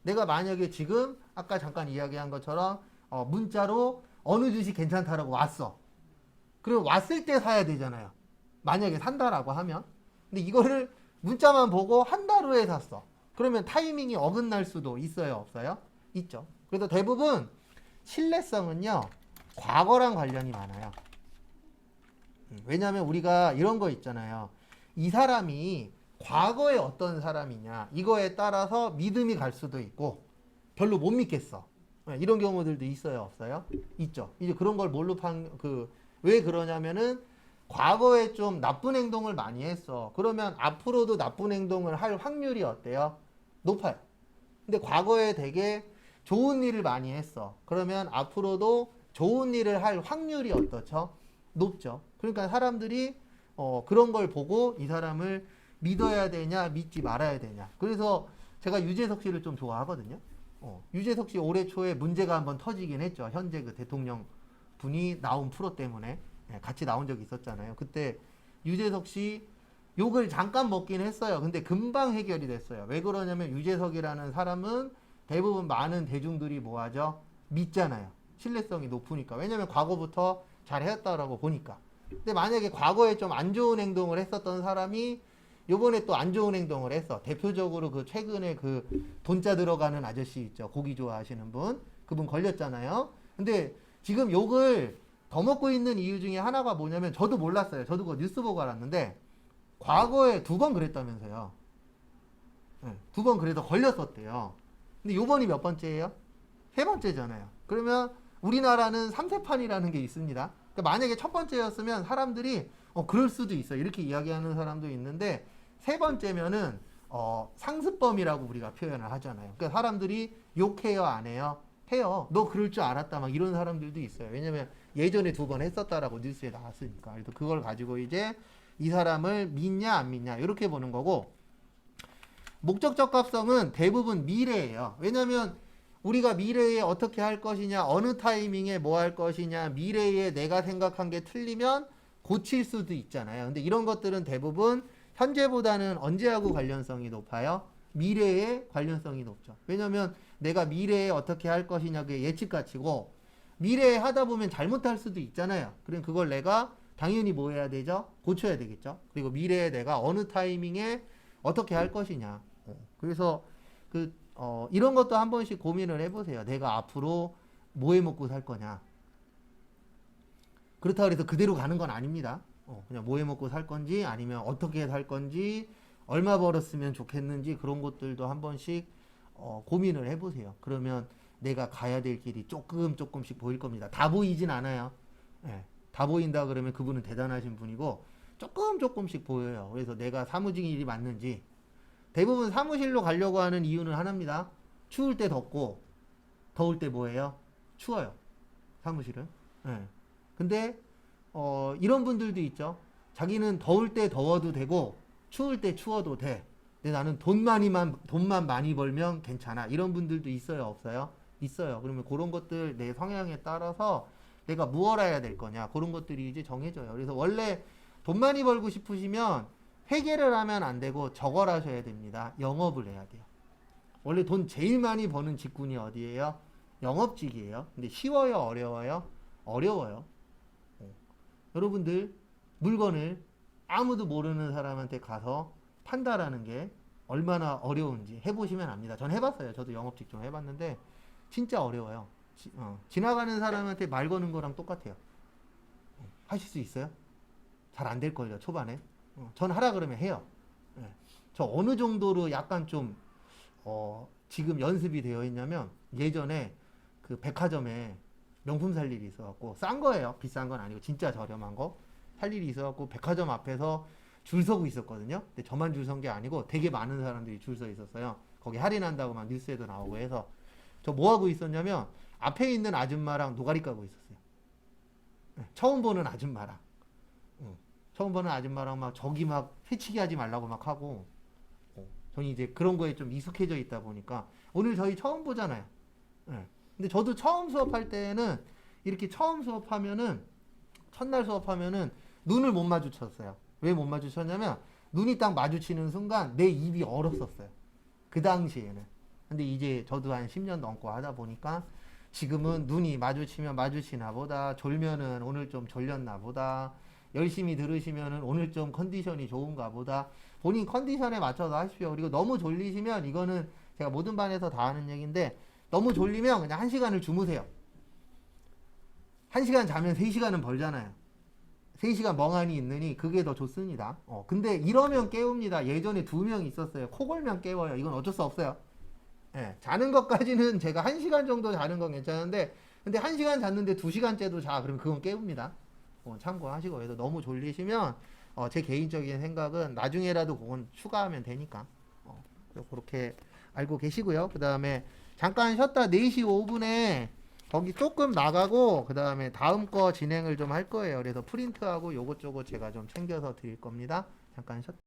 내가 만약에 지금 아까 잠깐 이야기한 것처럼 문자로 어느 주식 괜찮다라고 왔어. 그럼 왔을 때 사야 되잖아요. 만약에 산다라고 하면. 근데 이거를 문자만 보고 한 달 후에 샀어. 그러면 타이밍이 어긋날 수도 있어요, 없어요? 있죠. 그래서 대부분 신뢰성은요, 과거랑 관련이 많아요. 왜냐하면 우리가 이런 거 있잖아요. 이 사람이 과거에 어떤 사람이냐 이거에 따라서 믿음이 갈 수도 있고 별로 못 믿겠어. 이런 경우들도 있어요, 없어요? 있죠. 이제 그런 걸 뭘로 왜 그러냐면은 과거에 좀 나쁜 행동을 많이 했어. 그러면 앞으로도 나쁜 행동을 할 확률이 어때요? 높아요. 근데 과거에 되게 좋은 일을 많이 했어. 그러면 앞으로도 좋은 일을 할 확률이 어떻죠? 높죠. 그러니까 사람들이 그런 걸 보고 이 사람을 믿어야 되냐 믿지 말아야 되냐. 그래서 제가 유재석 씨를 좀 좋아하거든요. 유재석 씨 올해 초에 문제가 한번 터지긴 했죠. 현재 그 대통령 분이 나온 프로 때문에 같이 나온 적이 있었잖아요. 그때 유재석 씨 욕을 잠깐 먹긴 했어요. 근데 금방 해결이 됐어요. 왜 그러냐면 유재석이라는 사람은 대부분 많은 대중들이 뭐하죠? 믿잖아요. 신뢰성이 높으니까. 왜냐면 과거부터 잘 해왔다라고 보니까. 근데 만약에 과거에 좀 안 좋은 행동을 했었던 사람이 요번에 또 안 좋은 행동을 했어. 대표적으로 그 최근에 그 돈자 들어가는 아저씨 있죠. 고기 좋아하시는 분. 그분 걸렸잖아요. 근데 지금 욕을 더 먹고 있는 이유 중에 하나가 뭐냐면 저도 몰랐어요. 저도 그 뉴스 보고 알았는데 과거에 2번 그랬다면서요. 2번 그래도 걸렸었대요. 근데 요번이 몇 번째예요? 3번째잖아요. 그러면 우리나라는 3세판이라는 게 있습니다. 그러니까 만약에 첫 번째였으면 사람들이 그럴 수도 있어 이렇게 이야기하는 사람도 있는데 3번째면은 상습범이라고 우리가 표현을 하잖아요. 그러니까 사람들이 욕해요, 안 해요? 해요. 너 그럴 줄 알았다 막 이런 사람들도 있어요. 왜냐면 예전에 2번 했었다라고 뉴스에 나왔으니까. 그래서 그걸 가지고 이제 이 사람을 믿냐 안 믿냐 이렇게 보는 거고, 목적 적합성은 대부분 미래예요. 왜냐면 우리가 미래에 어떻게 할 것이냐, 어느 타이밍에 뭐 할 것이냐, 미래에 내가 생각한 게 틀리면 고칠 수도 있잖아요. 근데 이런 것들은 대부분 현재보다는 언제하고 관련성이 높아요? 미래에 관련성이 높죠. 왜냐면 내가 미래에 어떻게 할 것이냐 그게 예측가치고, 미래에 하다 보면 잘못할 수도 있잖아요. 그럼 그걸 내가 당연히 뭐 해야 되죠? 고쳐야 되겠죠. 그리고 미래에 내가 어느 타이밍에 어떻게 할 것이냐. 그래서 이런 것도 한 번씩 고민을 해보세요. 내가 앞으로 뭐 해 먹고 살 거냐. 그렇다고 해서 그대로 가는 건 아닙니다. 그냥 뭐 해 먹고 살 건지 아니면 어떻게 살 건지 얼마 벌었으면 좋겠는지 그런 것들도 한 번씩 고민을 해보세요. 그러면 내가 가야 될 길이 조금씩 보일 겁니다. 다 보이진 않아요. 예, 다 보인다 그러면 그분은 대단하신 분이고 조금씩 보여요. 그래서 내가 사무직 일이 맞는지 대부분 사무실로 가려고 하는 이유는 하나입니다. 추울 때 덥고 더울 때 뭐예요? 추워요. 사무실은. 예. 근데 이런 분들도 있죠. 자기는 더울 때 더워도 되고 추울 때 추워도 돼. 근데 나는 돈만 많이 벌면 괜찮아. 이런 분들도 있어요, 없어요? 있어요. 그러면 그런 것들 내 성향에 따라서 내가 무엇 해야 될 거냐. 그런 것들이 이제 정해져요. 그래서 원래 돈 많이 벌고 싶으시면 회계를 하면 안 되고 저걸 하셔야 됩니다. 영업을 해야 돼요. 원래 돈 제일 많이 버는 직군이 어디예요? 영업직이에요. 근데 쉬워요, 어려워요? 어려워요. 여러분들 물건을 아무도 모르는 사람한테 가서 판다라는 게 얼마나 어려운지 해보시면 압니다. 전 해봤어요. 저도 영업직 좀 해봤는데 진짜 어려워요. 지나가는 사람한테 말 거는 거랑 똑같아요. 하실 수 있어요? 잘 안 될걸요, 초반에. 전 하라 그러면 해요. 예. 저 어느 정도로 약간 좀 지금 연습이 되어 있냐면 예전에 그 백화점에 명품 살 일이 있어갖고 싼 거예요. 비싼 건 아니고 진짜 저렴한 거 살 일이 있어갖고 백화점 앞에서 줄 서고 있었거든요. 근데 저만 줄 선 게 아니고 되게 많은 사람들이 줄 서 있었어요. 거기 할인한다고 막 뉴스에도 나오고 해서 저 뭐 하고 있었냐면 앞에 있는 아줌마랑 노가리 까고 있었어요. 처음 보는 아줌마랑 처음 보는 아줌마랑 막 저기 막 해치기 하지 말라고 막 하고 저는 이제 그런 거에 좀 익숙해져 있다 보니까 오늘 저희 처음 보잖아요. 근데 저도 처음 수업할 때는 이렇게 처음 수업하면은 첫날 수업하면은 눈을 못 마주쳤어요. 왜 못 마주쳤냐면 눈이 딱 마주치는 순간 내 입이 얼었었어요. 그 당시에는. 근데 이제 저도 한 10년 넘고 하다 보니까 지금은 눈이 마주치면 마주치나 보다 졸면은 오늘 좀 졸렸나 보다 열심히 들으시면은 오늘 좀 컨디션이 좋은가 보다 본인 컨디션에 맞춰서 하십시오. 그리고 너무 졸리시면 이거는 제가 모든 반에서 다 하는 얘기인데 너무 졸리면 그냥 1시간을 주무세요. 1시간 자면 3시간은 벌잖아요. 3시간 멍하니 있느니 그게 더 좋습니다. 근데 이러면 깨웁니다. 예전에 2명 있었어요. 코 골면 깨워요. 이건 어쩔 수 없어요. 예, 자는 것까지는 제가 1시간 정도 자는 건 괜찮은데 근데 1시간 잤는데 2시간째도 자 그러면 그건 깨웁니다. 참고하시고 그래서 너무 졸리시면 제 개인적인 생각은 나중에라도 그건 추가하면 되니까 그렇게 알고 계시고요. 그 다음에 잠깐 쉬었다 4시 5분에 거기 조금 나가고 그 다음에 다음 거 진행을 좀 할 거예요. 그래서 프린트하고 요것저것 제가 좀 챙겨서 드릴 겁니다. 잠깐 쉬었다.